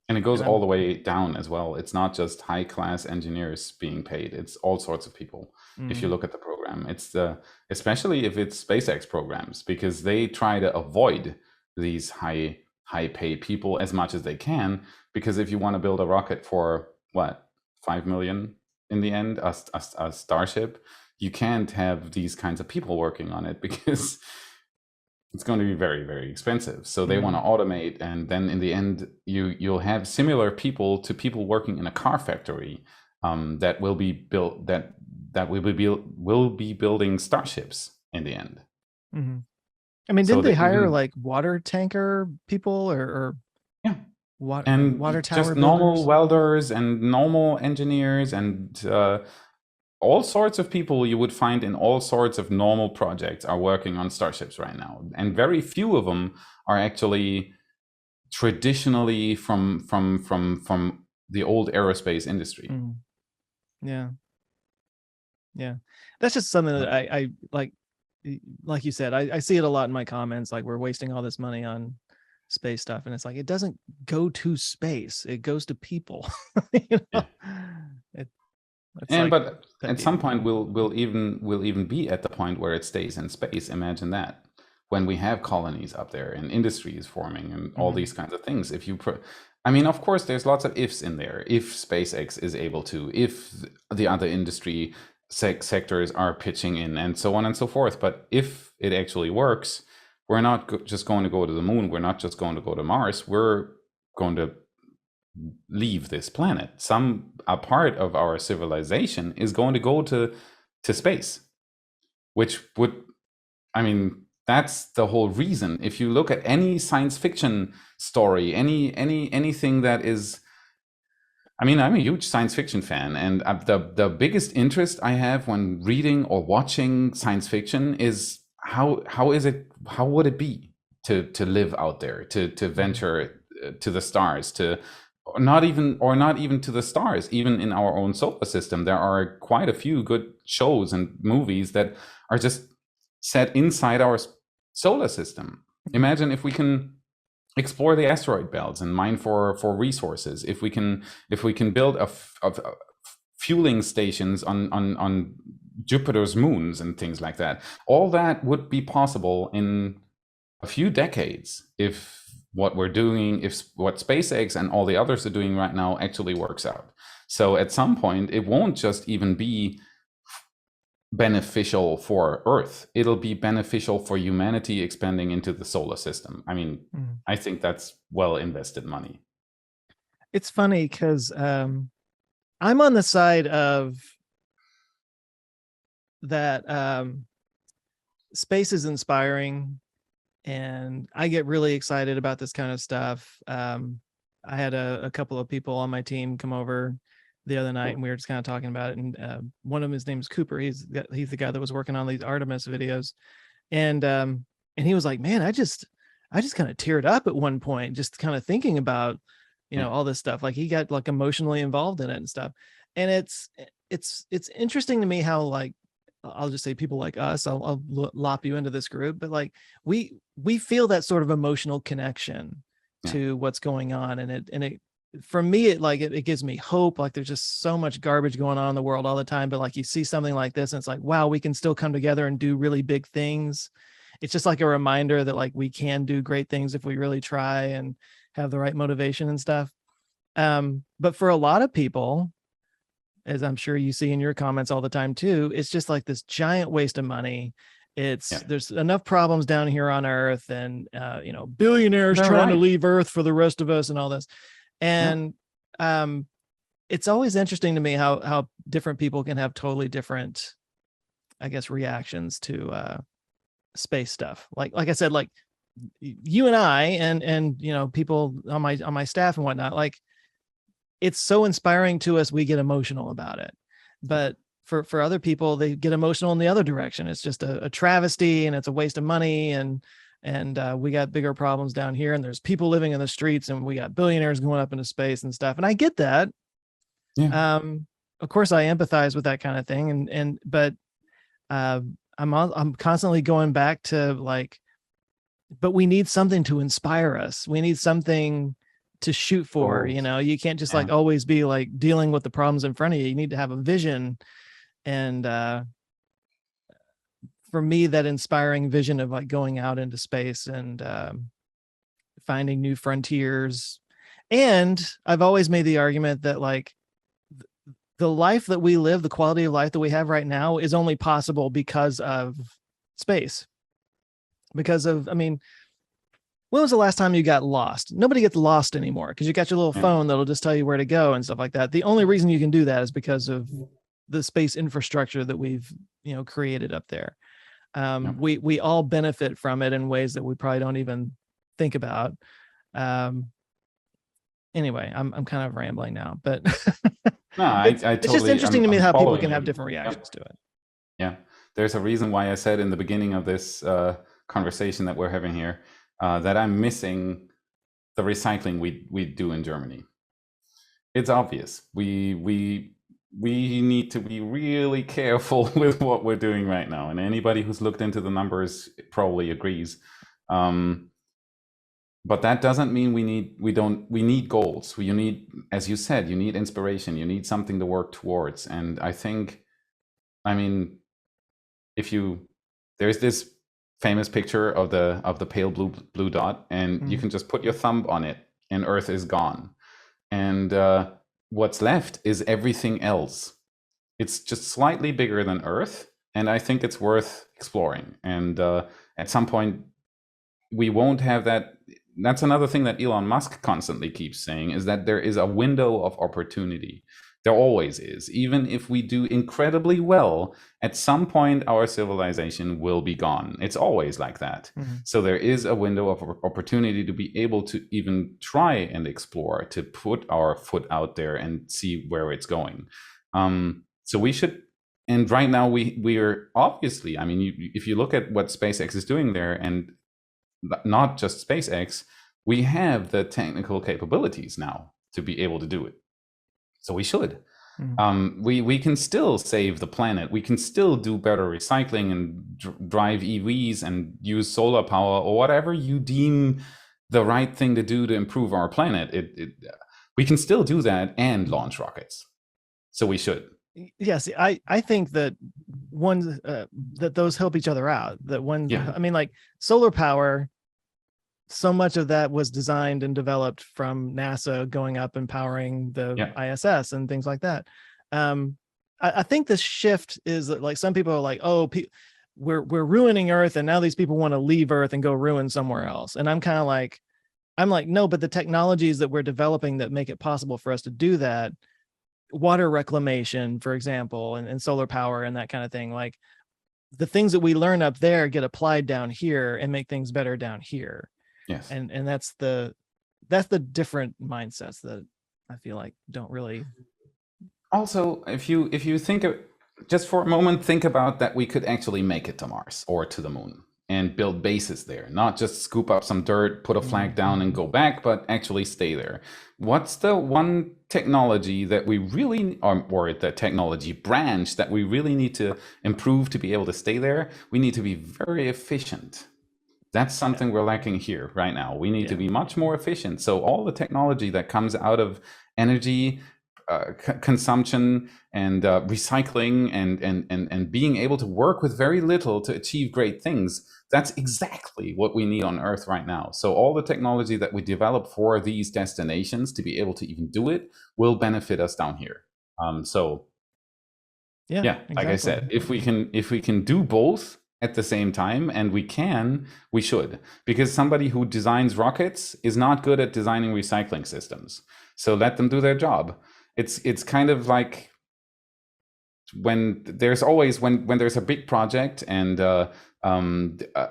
and it goes all the way down as well. It's not just high class engineers being paid. It's all sorts of people. If you look at the program, it's especially if it's SpaceX programs, because they try to avoid these high pay people as much as they can. Because if you want to build a rocket for what, 5 million in the end, a Starship, you can't have these kinds of people working on it, because it's going to be very, very expensive. So they want to automate, and then in the end, you'll have similar people to people working in a car factory that will be built that will be building Starships in the end. Mm-hmm. I mean, didn't they hire like water tanker people or yeah, water tower just builders? Normal welders and normal engineers and all sorts of people you would find in all sorts of normal projects are working on Starships right now, and very few of them are actually traditionally from the old aerospace industry. Yeah, that's just something that I like you said, I see it a lot in my comments, like, we're wasting all this money on space stuff, and it's like, it doesn't go to space, it goes to people. But at some point we'll even be at the point where it stays in space. Imagine that, when we have colonies up there and industries forming and all these kinds of things. Of course, there's lots of ifs in there. If SpaceX is able to, if the other industry sectors are pitching in, and so on and so forth. But if it actually works, we're not just going to go to the moon. We're not just going to go to Mars. We're going to leave this planet. A part of our civilization is going to go to space, which would, that's the whole reason. If you look at any science fiction story, anything that is, I'm a huge science fiction fan, and the biggest interest I have when reading or watching science fiction is how would it be to live out there, to venture to the stars, or not even to the stars. Even in our own solar system, there are quite a few good shows and movies that are just set inside our solar system. Imagine if we can explore the asteroid belts and mine for resources. If we can build a fueling stations on Jupiter's moons and things like that. All that would be possible in a few decades if what SpaceX and all the others are doing right now actually works out. So at some point, it won't just even be beneficial for Earth. It'll be beneficial for humanity expanding into the solar system. I think that's well invested money. It's funny because I'm on the side of that. Space is inspiring, and I get really excited about this kind of stuff. I had a couple of people on my team come over the other night, and we were just kind of talking about it. And one of them, his name's Cooper. He's the guy that was working on these Artemis videos, and he was like, "Man, I just kind of teared up at one point, just kind of thinking about, all this stuff." Like, he got like emotionally involved in it and stuff. And it's interesting to me how, like, I'll just say people like us, I'll lop you into this group, but like we feel that sort of emotional connection to what's going on. And it for me, it gives me hope. Like, there's just so much garbage going on in the world all the time, but like, you see something like this and it's like, wow, we can still come together and do really big things. It's just like a reminder that, like, we can do great things if we really try and have the right motivation and stuff. But for a lot of people, as I'm sure you see in your comments all the time too, it's just like this giant waste of money. There's enough problems down here on Earth, and billionaires trying to leave Earth for the rest of us and all this. And it's always interesting to me how different people can have totally different I guess, reactions to space stuff. Like I said, like you and I and people on my staff and whatnot, like it's so inspiring to us, we get emotional about it. But for other people, they get emotional in the other direction. It's just a travesty and it's a waste of money, and we got bigger problems down here, and there's people living in the streets, and we got billionaires going up into space and stuff. And I get that. Yeah. Of course I empathize with that kind of thing, but I'm constantly going back to like, but we need something to inspire us. We need something to shoot for. You can't just like always be like dealing with the problems in front of you. You need to have a vision. And for me, that inspiring vision of like going out into space and finding new frontiers. And I've always made the argument that like the life that we live, the quality of life that we have right now is only possible because of space. Because of, I mean, when was the last time you got lost? Nobody gets lost anymore because you got your little phone that'll just tell you where to go and stuff like that. The only reason you can do that is because of the space infrastructure that we've, created up there. We all benefit from it in ways that we probably don't even think about. Anyway, I'm kind of rambling now, but no, it's just interesting to me how people can have different reactions to it. Yeah, there's a reason why I said in the beginning of this conversation that we're having here that I'm missing the recycling we do in Germany. It's obvious. We need to be really careful with what we're doing right now, and anybody who's looked into the numbers probably agrees. But that doesn't mean we need goals. You need, as you said, you need inspiration. You need something to work towards. And I think, I mean, there's this famous picture of the pale blue dot, and you can just put your thumb on it, and Earth is gone. And what's left is everything else. It's just slightly bigger than Earth, and I think it's worth exploring. And at some point, we won't have that. That's another thing that Elon Musk constantly keeps saying, is that there is a window of opportunity. There always is. Even if we do incredibly well, at some point our civilization will be gone. It's always like that. So there is a window of opportunity to be able to even try and explore, to put our foot out there and see where it's going. So we should, and right now we are obviously, I mean, if you look at what SpaceX is doing there, and not just SpaceX, we have the technical capabilities now to be able to do it. So we should. We can still save the planet. We can still do better recycling and drive EVs and use solar power or whatever you deem the right thing to do to improve our planet. We can still do that and launch rockets. So we should. Yes, I think that that those help each other out. That one, I mean, like solar power, so much of that was designed and developed from NASA going up and powering the ISS and things like that. I think the shift is that, like, some people are like, oh, we're ruining Earth, and now these people want to leave Earth and go ruin somewhere else. And I'm kind of like, no, but the technologies that we're developing that make it possible for us to do that, water reclamation, for example, and solar power and that kind of thing, like the things that we learn up there get applied down here and make things better down here. Yes. And that's the different mindsets that I feel like don't really. Also, if you think of, just for a moment, think about that we could actually make it to Mars or to the moon and build bases there, not just scoop up some dirt, put a flag down and go back, but actually stay there. What's the one technology that we really, or the technology branch that we really need to improve to be able to stay there? We need to be very efficient. That's something we're lacking here right now. We need to be much more efficient. So all the technology that comes out of energy consumption and recycling and being able to work with very little to achieve great things, that's exactly what we need on Earth right now. So all the technology that we develop for these destinations to be able to even do it will benefit us down here. Exactly. Like I said, if we can do both at the same time, and we should, because somebody who designs rockets is not good at designing recycling systems. So let them do their job. It's kind of like there's always when there's a big project and um, uh,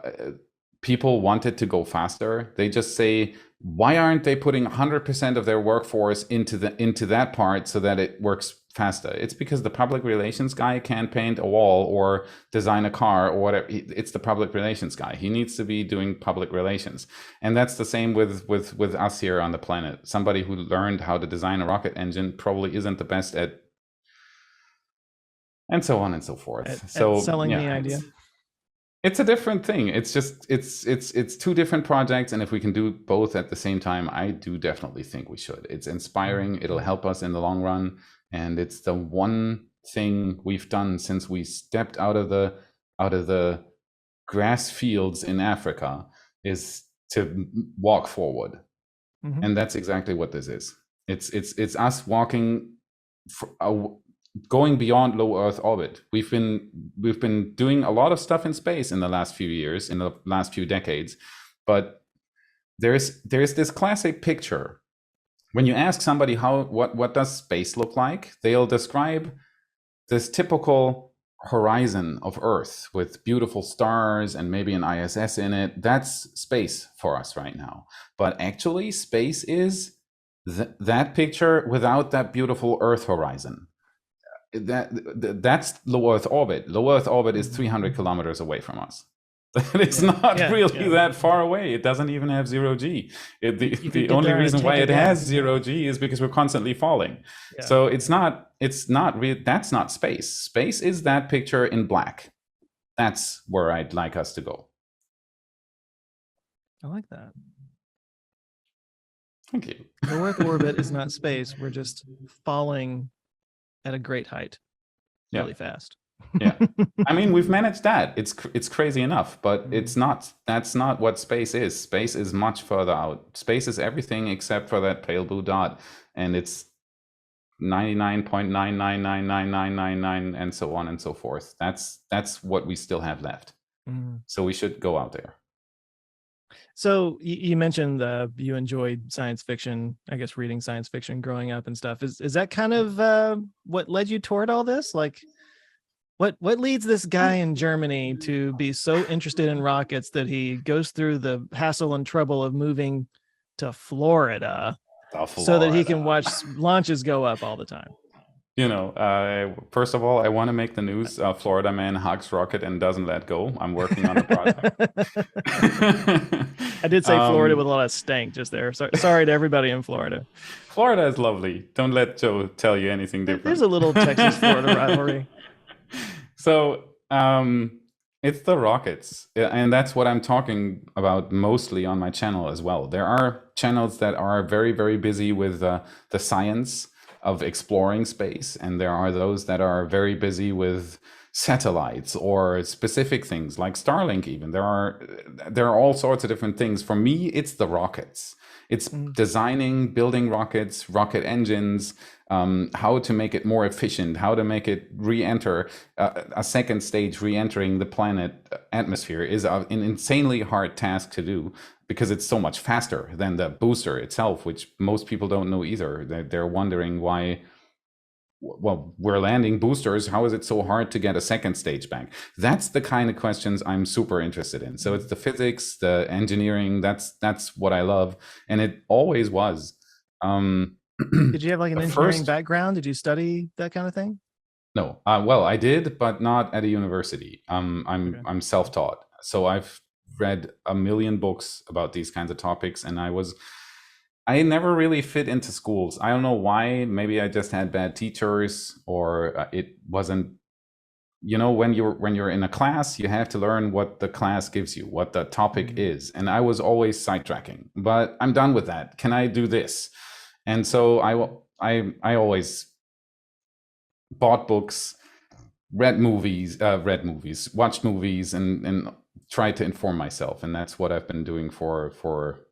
people want it to go faster, they just say, why aren't they putting 100% of their workforce into that part so that it works faster? It's because the public relations guy can't paint a wall or design a car or whatever. It's the public relations guy. He needs to be doing public relations. And that's the same with us here on the planet. Somebody who learned how to design a rocket engine probably isn't the best at, and so on and so forth. At So selling yeah, the idea. it's a different thing. It's just it's two different projects, and if we can do both at the same time, I do definitely think we should. It's inspiring. It'll help us in the long run, and it's the one thing we've done since we stepped out of the grass fields in Africa, is to walk forward. And that's exactly what this is. It's us walking going beyond low Earth orbit. We've been doing a lot of stuff in space in the last few years, in the last few decades, but there's this classic picture. When you ask somebody what does space look like, they'll describe this typical horizon of Earth with beautiful stars and maybe an ISS in it. That's space for us right now. But actually, space is that picture without that beautiful Earth horizon. That's low Earth orbit. Low Earth orbit is 300 kilometers away from us. It's not really that far away. It doesn't even have 0G. The only reason why it has 0G is because we're constantly falling. Yeah. So it's not that's not space. Space is that picture in black. That's where I'd like us to go. I like that. Thank you. Low Earth orbit is not space. We're just falling at a great height, really fast. Yeah, I mean, we've managed that. It's crazy enough, but it's not. That's not what space is. Space is much further out. Space is everything except for that pale blue dot, and it's 99.9999999 and so on and so forth. That's what we still have left. So we should go out there. So you mentioned you enjoyed science fiction, I guess reading science fiction growing up and stuff. Is that kind of what led you toward all this? Like, what leads this guy in Germany to be so interested in rockets that he goes through the hassle and trouble of moving to Florida so that he can watch launches go up all the time? You know, first of all, I want to make the news. Florida man hugs rocket and doesn't let go. I'm working on the project. I did say Florida with a lot of stank just there. Sorry to everybody in Florida. Florida is lovely. Don't let Joe tell you anything different. There's a little Texas-Florida rivalry. So it's the rockets. And that's what I'm talking about mostly on my channel as well. There are channels that are very, very busy with the science of exploring space, and there are those that are very busy with satellites or specific things like Starlink. Even there are all sorts of different things. For me, it's the rockets. It's designing, building rockets, rocket engines, how to make it more efficient, how to make it re-enter a second stage. Re-entering the planet atmosphere is an insanely hard task to do, because it's so much faster than the booster itself, which most people don't know either. They're wondering why, well, we're landing boosters. How is it so hard to get a second stage back? That's the kind of questions I'm super interested in. So it's the physics, the engineering, that's what I love. And it always was. Did you have like an engineering background? Did you study that kind of thing? No, well, I did, but not at a university. I'm self-taught. So I've read a million books about these kinds of topics, and I never really fit into schools. I don't know why. Maybe I just had bad teachers, or it wasn't, you know, when you're in a class, you have to learn what the class gives you, what the topic is. And I was always sidetracking, but I'm done with that. Can I do this? And so I always bought books, watched movies, and tried to inform myself. And that's what I've been doing for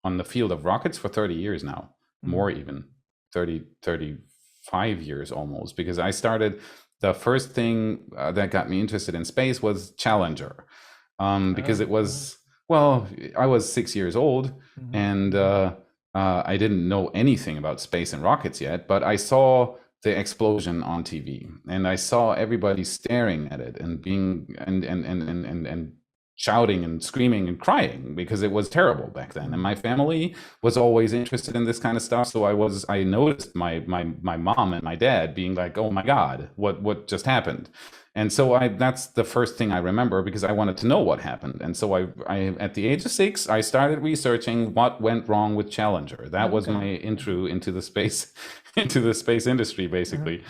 on the field of rockets for 30 years now, more even 35 years almost, because I started, the first thing that got me interested in space was Challenger, because it was, well, I was 6 years old, and I didn't know anything about space and rockets yet, but I saw the explosion on TV, and I saw everybody staring at it and being and shouting and screaming and crying because it was terrible back then. And my family was always interested in this kind of stuff, so I noticed my mom and my dad being like, "Oh my God, what just happened?" And so that's the first thing I remember, because I wanted to know what happened. And so I at the age of 6, I started researching what went wrong with Challenger. That was my intro into the space into the space industry, basically.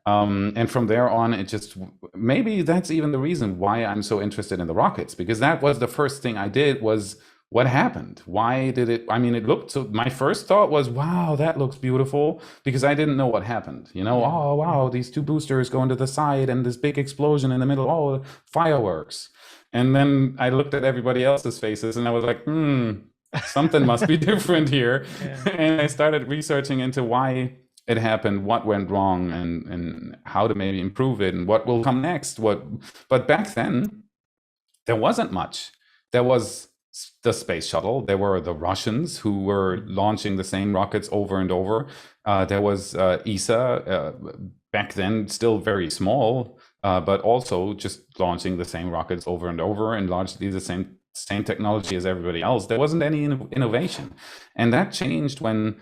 And from there on, it just, maybe that's even the reason why I'm so interested in the rockets, because that was the first thing I did, was what happened? Why did it? I mean, it looked so. My first thought was, wow, that looks beautiful, because I didn't know what happened. You know, oh, wow, these 2 boosters going to the side and this big explosion in the middle. Oh, fireworks. And then I looked at everybody else's faces and I was like, something must be different here. And I started researching into why it happened, what went wrong, and how to maybe improve it, and what will come next. But back then, there wasn't much. There was the space shuttle. There were the Russians who were launching the same rockets over and over. There was ESA, back then still very small, but also just launching the same rockets over and over, and largely the same technology as everybody else. There wasn't any innovation, and that changed when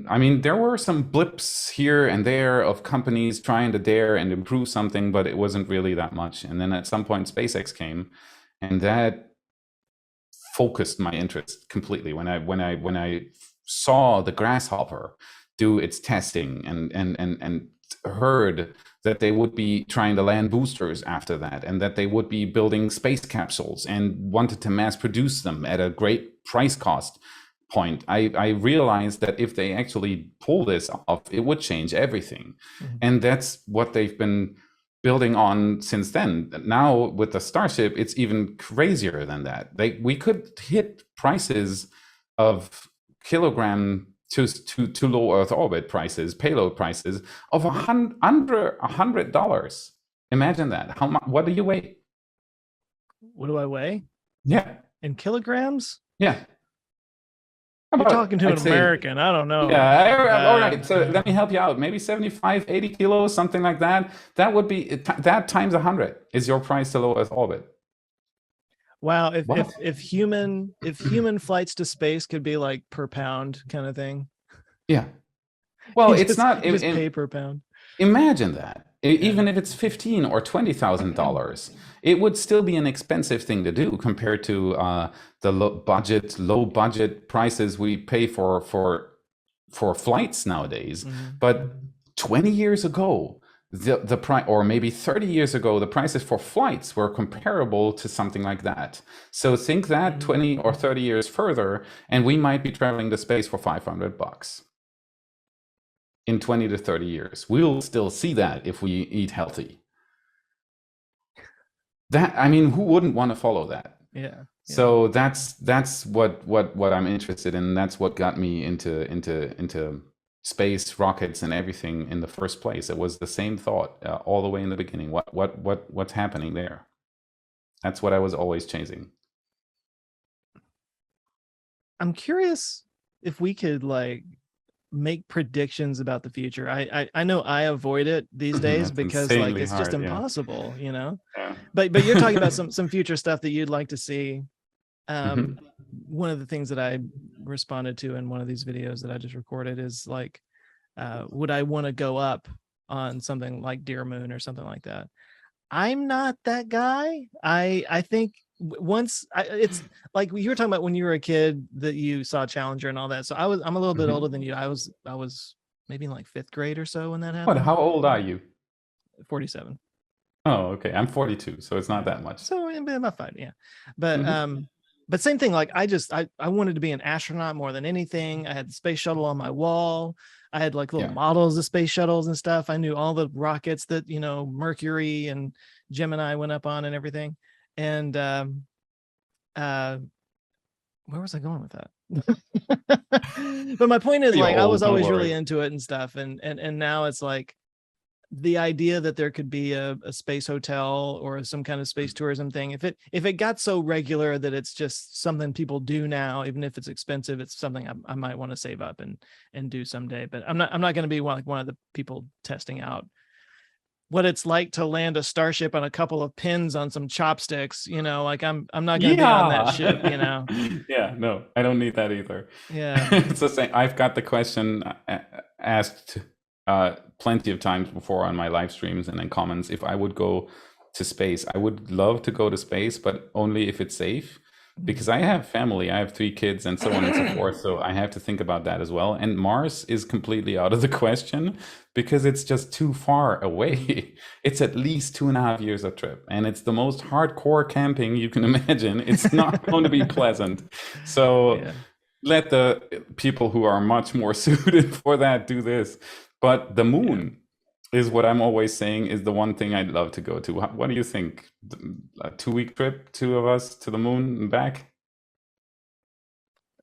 I mean, there were some blips here and there of companies trying to dare and improve something, but it wasn't really that much. And then at some point, SpaceX came, and that focused my interest completely. When I saw the Grasshopper do its testing and heard that they would be trying to land boosters after that, and that they would be building space capsules and wanted to mass produce them at a great price cost point, I realized that if they actually pull this off, it would change everything. And that's what they've been building on since then. Now with the Starship, it's even crazier than that. We could hit prices of kilogram to low Earth orbit prices, payload prices of under $100. Imagine that. How much? What do you weigh? What do I weigh? Yeah. In kilograms? Yeah. You're talking to an American. I don't know. Yeah, all right. So let me help you out. Maybe 75, 80 kilos, something like that. That would be, that times 100 is your price to low Earth orbit. Wow. If human flights to space could be like per pound kind of thing. Yeah. Well, it's not. Just pay per pound. Imagine that. Even if it's $15,000 or $20,000, it would still be an expensive thing to do compared to the low budget prices we pay for flights nowadays. But 20 years ago, the price, or maybe 30 years ago, the prices for flights were comparable to something like that. So think that 20 or 30 years further, and we might be traveling to space for $500. In 20 to 30 years, we'll still see that if we eat healthy. That, I mean, who wouldn't want to follow that? Yeah. So that's what I'm interested in. That's what got me into space, rockets, and everything in the first place. It was the same thought all the way in the beginning. What's happening there? That's what I was always chasing. I'm curious if we could like make predictions about the future. I know I avoid it these days because like it's just impossible, you know. But you're talking about some future stuff that you'd like to see. One of the things that I responded to in one of these videos that I just recorded is like, would I want to go up on something like Deer Moon or something like that? I'm not that guy. I think it's like you were talking about when you were a kid that you saw Challenger and all that. So I'm a little bit older than you. I was maybe in like 5th grade or so when that happened. What? How old are you? 47. Oh, okay. I'm 42, so it's not that much. So about 5, yeah. But same thing. Like I wanted to be an astronaut more than anything. I had the space shuttle on my wall. I had like little models of space shuttles and stuff. I knew all the rockets that, you know, Mercury and Gemini went up on and everything. And where was I going with that? But my point is, like, I was always really into it and stuff. And now it's like, the idea that there could be a space hotel or some kind of space tourism thing, if it got so regular that it's just something people do now, even if it's expensive, it's something I might want to save up and do someday. But I'm not going to be one of the people testing out what it's like to land a starship on a couple of pins on some chopsticks. Like I'm not going to be on that ship. Yeah. Yeah, no, I don't need that either. Yeah. It's the same. I've got the question asked plenty of times before on my live streams and in comments. If I would go to space, I would love to go to space, but only if it's safe. Because I have family, I have 3 kids and so on and so forth. So I have to think about that as well. And Mars is completely out of the question because it's just too far away. It's at least 2.5 years of trip. And it's the most hardcore camping you can imagine. It's not going to be pleasant. So Yeah. let the people who are much more suited for that do this. But the moon is what I'm always saying is the one thing I'd love to go to. What do you think? A 2-week trip, 2 of us to the moon and back?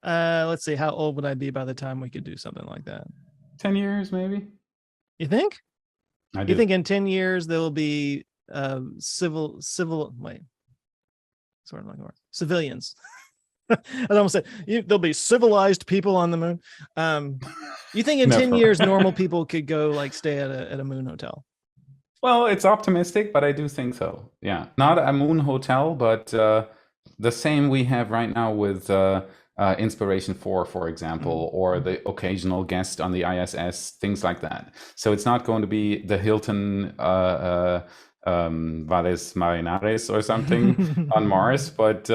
Let's see. How old would I be by the time we could do something like that? 10 years, maybe? You think? I do. You think in 10 years there will be civilians? I almost said there'll be civilized people on the moon. You think in 10 years normal people could go like stay at a moon hotel? Well, it's optimistic, but I do think so. Yeah, not a moon hotel, but the same we have right now with Inspiration 4, for example, or the occasional guest on the ISS, things like that. So it's not going to be the Hilton Valles Marinares or something on Mars, but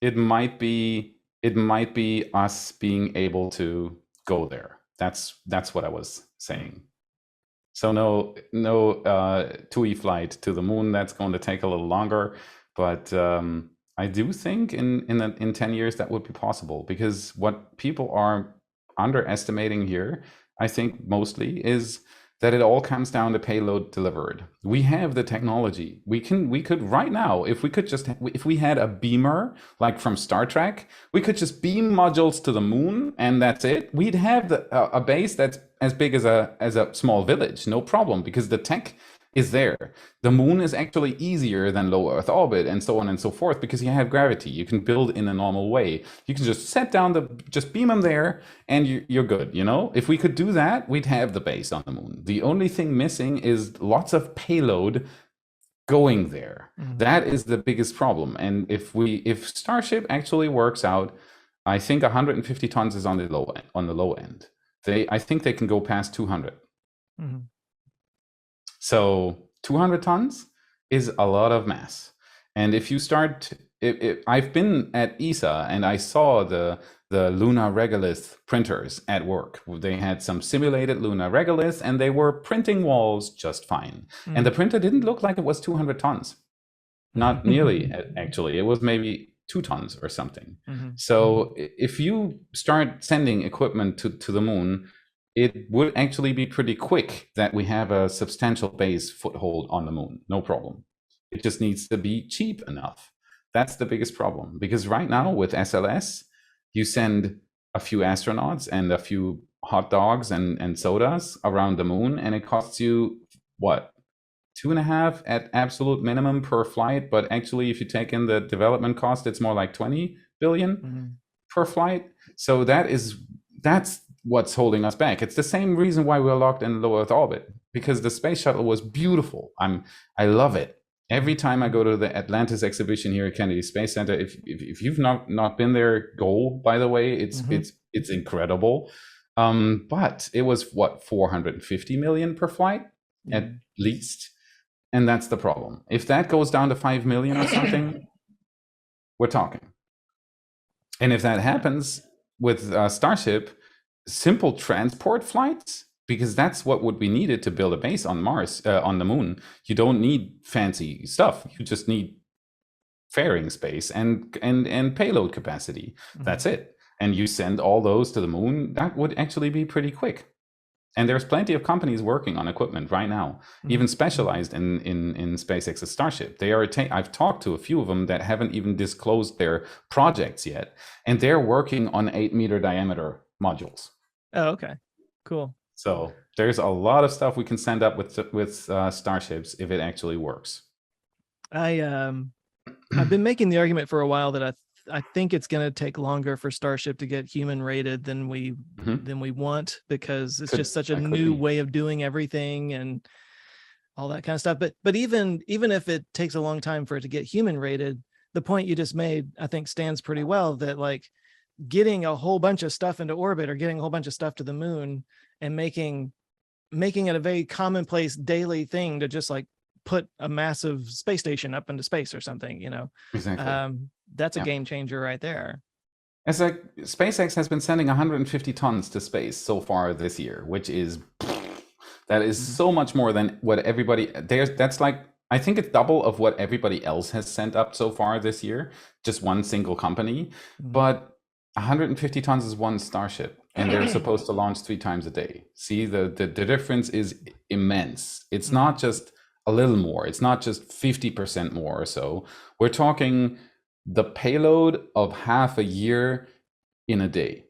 it might be us being able to go there. That's what I was saying. So no TUI flight to the moon. That's going to take a little longer, but I do think in 10 years that would be possible, because what people are underestimating here, I think mostly, is that it all comes down to payload delivered. We have the technology. We could right now, if we had a beamer like from Star Trek, we could just beam modules to the moon and that's it. We'd have a base that's as big as a small village, no problem, because the tech is there. The moon is actually easier than low Earth orbit and so on and so forth, because you have gravity. You can build in a normal way. You can just set down just beam them there and you're good. If we could do that, we'd have the base on the moon. The only thing missing is lots of payload going there. That is the biggest problem. And if Starship actually works out, I think 150 tons is on the low end. I think they can go past 200. So 200 tons is a lot of mass. And if you start, I've been at ESA and I saw the Lunar Regolith printers at work. They had some simulated Lunar Regolith and they were printing walls just fine. And the printer didn't look like it was 200 tons. Not nearly, actually. It was maybe 2 tons or something. So if you start sending equipment to the moon, it would actually be pretty quick that we have a substantial base foothold on the moon. No problem. It just needs to be cheap enough. That's the biggest problem. Because right now with SLS, you send a few astronauts and a few hot dogs and sodas around the moon, and it costs you, what, 2.5 at absolute minimum per flight. But actually, if you take in the development cost, it's more like 20 billion per flight. So that's what's holding us back. It's the same reason why we're locked in low Earth orbit, because the space shuttle was beautiful. I love it. Every time I go to the Atlantis exhibition here at Kennedy Space Center, if you've not been there, go, by the way. It's incredible. But it was what, 450 million per flight at least. And that's the problem. If that goes down to 5 million or something, we're talking. And if that happens with Starship, simple transport flights, because that's what would be needed to build a base on Mars, on the moon. You don't need fancy stuff. You just need fairing space and payload capacity. That's it. And you send all those to the moon. That would actually be pretty quick. And there's plenty of companies working on equipment right now, even specialized in SpaceX Starship. I've talked to a few of them that haven't even disclosed their projects yet, and they're working on 8-meter diameter modules. Oh, okay, cool. So there's a lot of stuff we can send up with starships if it actually works. I've been making the argument for a while that I think it's going to take longer for Starship to get human rated than we want, because it's just such a new way of doing everything and all that kind of stuff. But even if it takes a long time for it to get human rated, the point you just made, I think, stands pretty well, that like getting a whole bunch of stuff into orbit or getting a whole bunch of stuff to the moon and making it a very commonplace daily thing to just like put a massive space station up into space or something, Exactly. That's a game changer right there. It's like SpaceX has been sending 150 tons to space so far this year, which is that is so much more than what everybody that's like, I think it's double of what everybody else has sent up so far this year, just one single company. But 150 tons is one Starship, and they're supposed to launch 3 times a day. See, the difference is immense. It's not just a little more. It's not just 50% more or so. We're talking the payload of half a year in a day.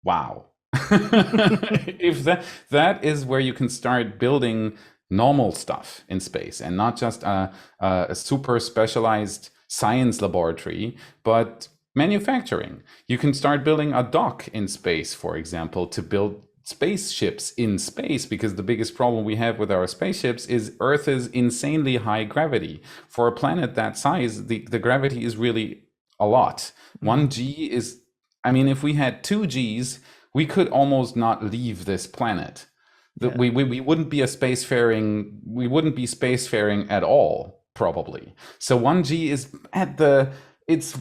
Wow. If that is where you can start building normal stuff in space, and not just a super specialized science laboratory, but manufacturing. You can start building a dock in space, for example, to build spaceships in space, because the biggest problem we have with our spaceships is Earth is insanely high gravity. For a planet that size, the gravity is really a lot. 1G is, I mean, if we had 2Gs, we could almost not leave this planet. We wouldn't be we wouldn't be spacefaring at all, probably. So 1G is at the, it's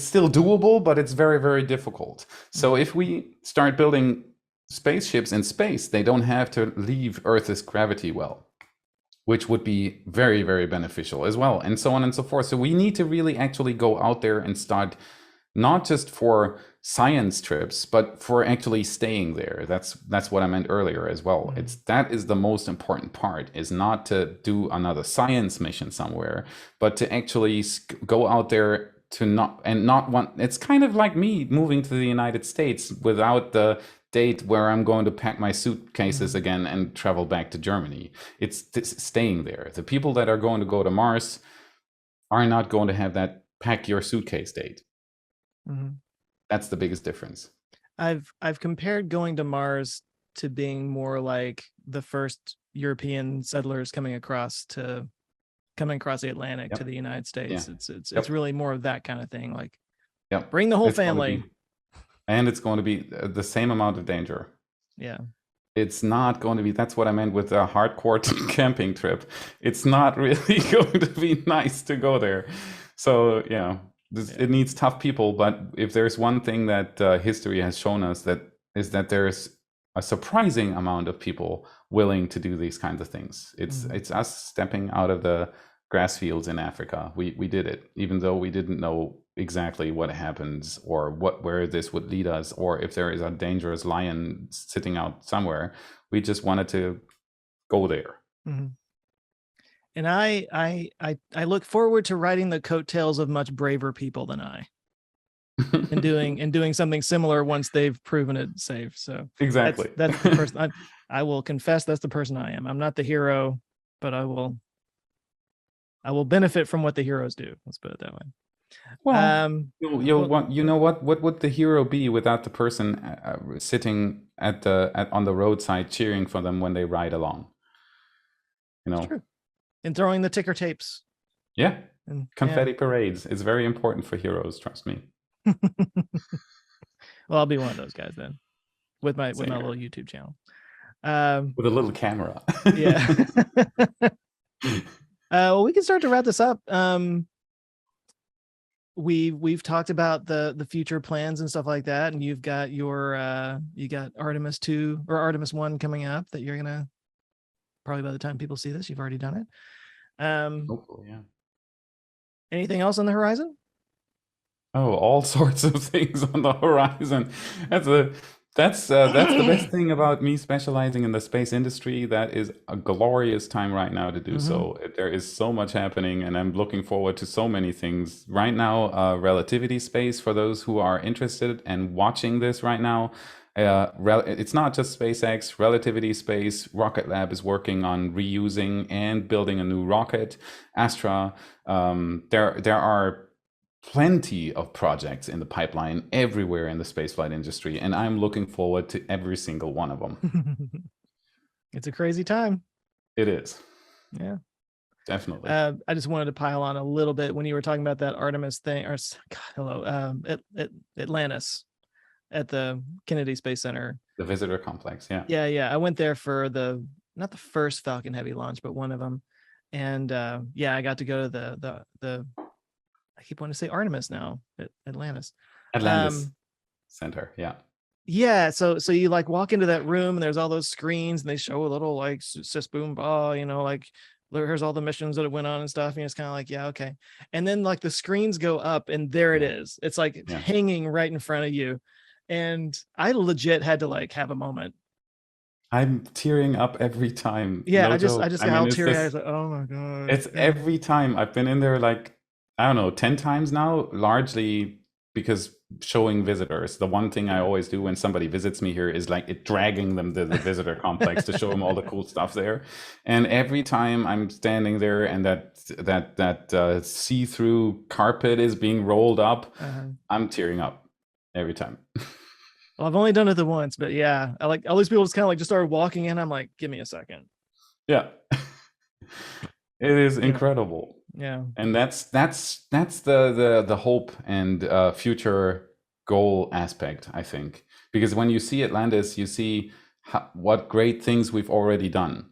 still doable, but it's very, very difficult. So if we start building spaceships in space, they don't have to leave Earth's gravity well, which would be very, very beneficial as well, and so on and so forth. So we need to really actually go out there and start, not just for science trips, but for actually staying there. That's what I meant earlier as well. That is the most important part, is not to do another science mission somewhere, but to actually go out there to not want. It's kind of like me moving to the United States without the date where I'm going to pack my suitcases again and travel back to Germany. It's staying there. The people that are going to go to Mars are not going to have that pack your suitcase date. That's the biggest difference. I've compared going to Mars to being more like the first European settlers coming across the Atlantic to the United States. It's really more of that kind of thing. Like, bring the whole family. And it's going to be the same amount of danger. Yeah. It's not going to be, that's what I meant with a hardcore camping trip. It's not really going to be nice to go there. So, it needs tough people. But if there's one thing that history has shown us, that is that there's a surprising amount of people willing to do these kinds of things. It's us stepping out of the grass fields in Africa. We did it, even though we didn't know exactly what happens or where this would lead us, or if there is a dangerous lion sitting out somewhere. We just wanted to go there. And I look forward to riding the coattails of much braver people than I, and doing something similar once they've proven it safe. So exactly, that's the person I will confess, that's the person I am. I'm not the hero, but I will benefit from what the heroes do. Let's put it that way. Well, what would the hero be without the person sitting on the roadside cheering for them when they ride along? True. And throwing the ticker tapes. Yeah, and confetti parades is very important for heroes. Trust me. Well, I'll be one of those guys then, with my little YouTube channel, with a little camera. Well, we can start to wrap this up. We've talked about the future plans and stuff like that, and you've got you got Artemis 2 or Artemis 1 coming up that you're gonna, probably by the time people see this, you've already done it. Hopefully, yeah. Anything else on the horizon? Oh, all sorts of things on the horizon. That's That's the best thing about me specializing in the space industry. That is a glorious time right now to do Hmm. so. There is so much happening, and I'm looking forward to so many things right now. Relativity space for those who are interested and watching this right now. It's not just SpaceX. Relativity Space Rocket Lab is working on reusing and building a new rocket. Astra. There are plenty of projects in the pipeline everywhere in the spaceflight industry, and I'm looking forward to every single one of them. It's a crazy time. It is. Yeah. Definitely. I just wanted to pile on a little bit when you were talking about that Artemis thing, or God, hello, at Atlantis at the Kennedy Space Center. The visitor complex, yeah. Yeah. I went there for not the first Falcon Heavy launch, but one of them. And I got to go to the I keep wanting to say Artemis now at Atlantis. Atlantis Center, yeah. Yeah, so you like walk into that room and there's all those screens and they show a little like sis boom bah, like here's all the missions that it went on and stuff. And it's kind of like, yeah, okay. And then like the screens go up and there it is. It's like it's hanging right in front of you. And I legit had to like have a moment. I'm tearing up every time. Yeah, No I just joke. got I all mean, teary eyed. I was like, oh my God. it's every time. I've been in there like, I don't know, 10 times now, largely because showing visitors. The one thing I always do when somebody visits me here is like dragging them to the visitor complex to show them all the cool stuff there. And every time I'm standing there and that see-through carpet is being rolled up, I'm tearing up every time. Well, I've only done it the once, but yeah, I like all these people just kind of like just started walking in. I'm like, give me a second. Yeah. It is incredible. Yeah. And that's the hope and future goal aspect, I think, because when you see Atlantis, you see what great things we've already done,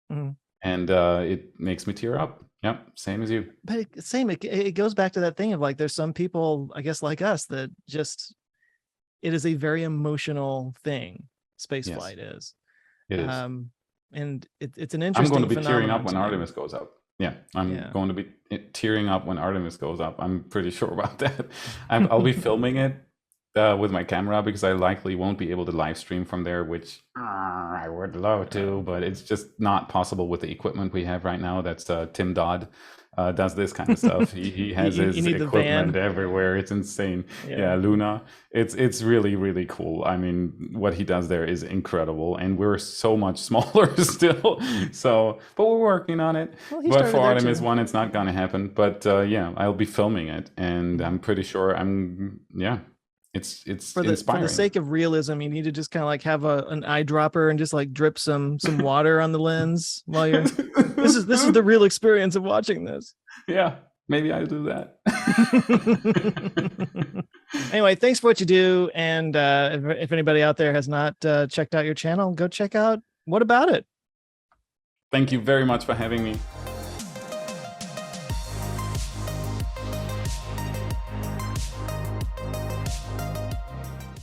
and it makes me tear up. Yep, same as you. But it goes back to that thing of like, there's some people, I guess, like us that just, it is a very emotional thing. Space flight is. It is. And it's an interesting. I'm going to be tearing up when Artemis goes up. Yeah, I'm going to be tearing up when Artemis goes up. I'm pretty sure about that. I'll be filming it with my camera because I likely won't be able to live stream from there, which I would love to, but it's just not possible with the equipment we have right now. That's Tim Dodd does this kind of stuff. He has his equipment everywhere. It's insane. Yeah, Luna. It's really, really cool. I mean, what he does there is incredible, and we're so much smaller still. So, but we're working on it. Well, but for Artemis 1, it's not gonna happen. But I'll be filming it, and I'm pretty sure it's inspiring. For the sake of realism, you need to just kind of like have an eyedropper and just like drip some water on the lens while you're. This is the real experience of watching this. Yeah, maybe I'll do that. Anyway, thanks for what you do, and if anybody out there has not checked out your channel, go check out What About It. Thank you very much for having me.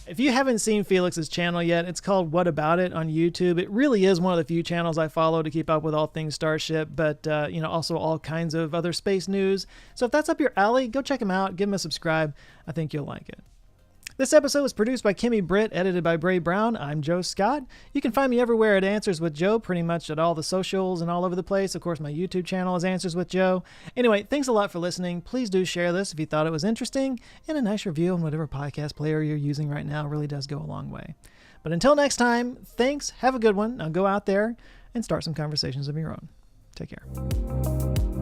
If you haven't seen Felix's channel yet, it's called What About It on YouTube. It really is one of the few channels I follow to keep up with all things Starship, but also all kinds of other space news. So if that's up your alley, go check him out, give him a subscribe. I think you'll like it. This episode was produced by Kimmy Britt, edited by Bray Brown. I'm Joe Scott. You can find me everywhere at Answers with Joe, pretty much at all the socials and all over the place. Of course, my YouTube channel is Answers with Joe. Anyway, thanks a lot for listening. Please do share this if you thought it was interesting, and a nice review on whatever podcast player you're using right now really does go a long way. But until next time, thanks, have a good one. Now go out there and start some conversations of your own. Take care.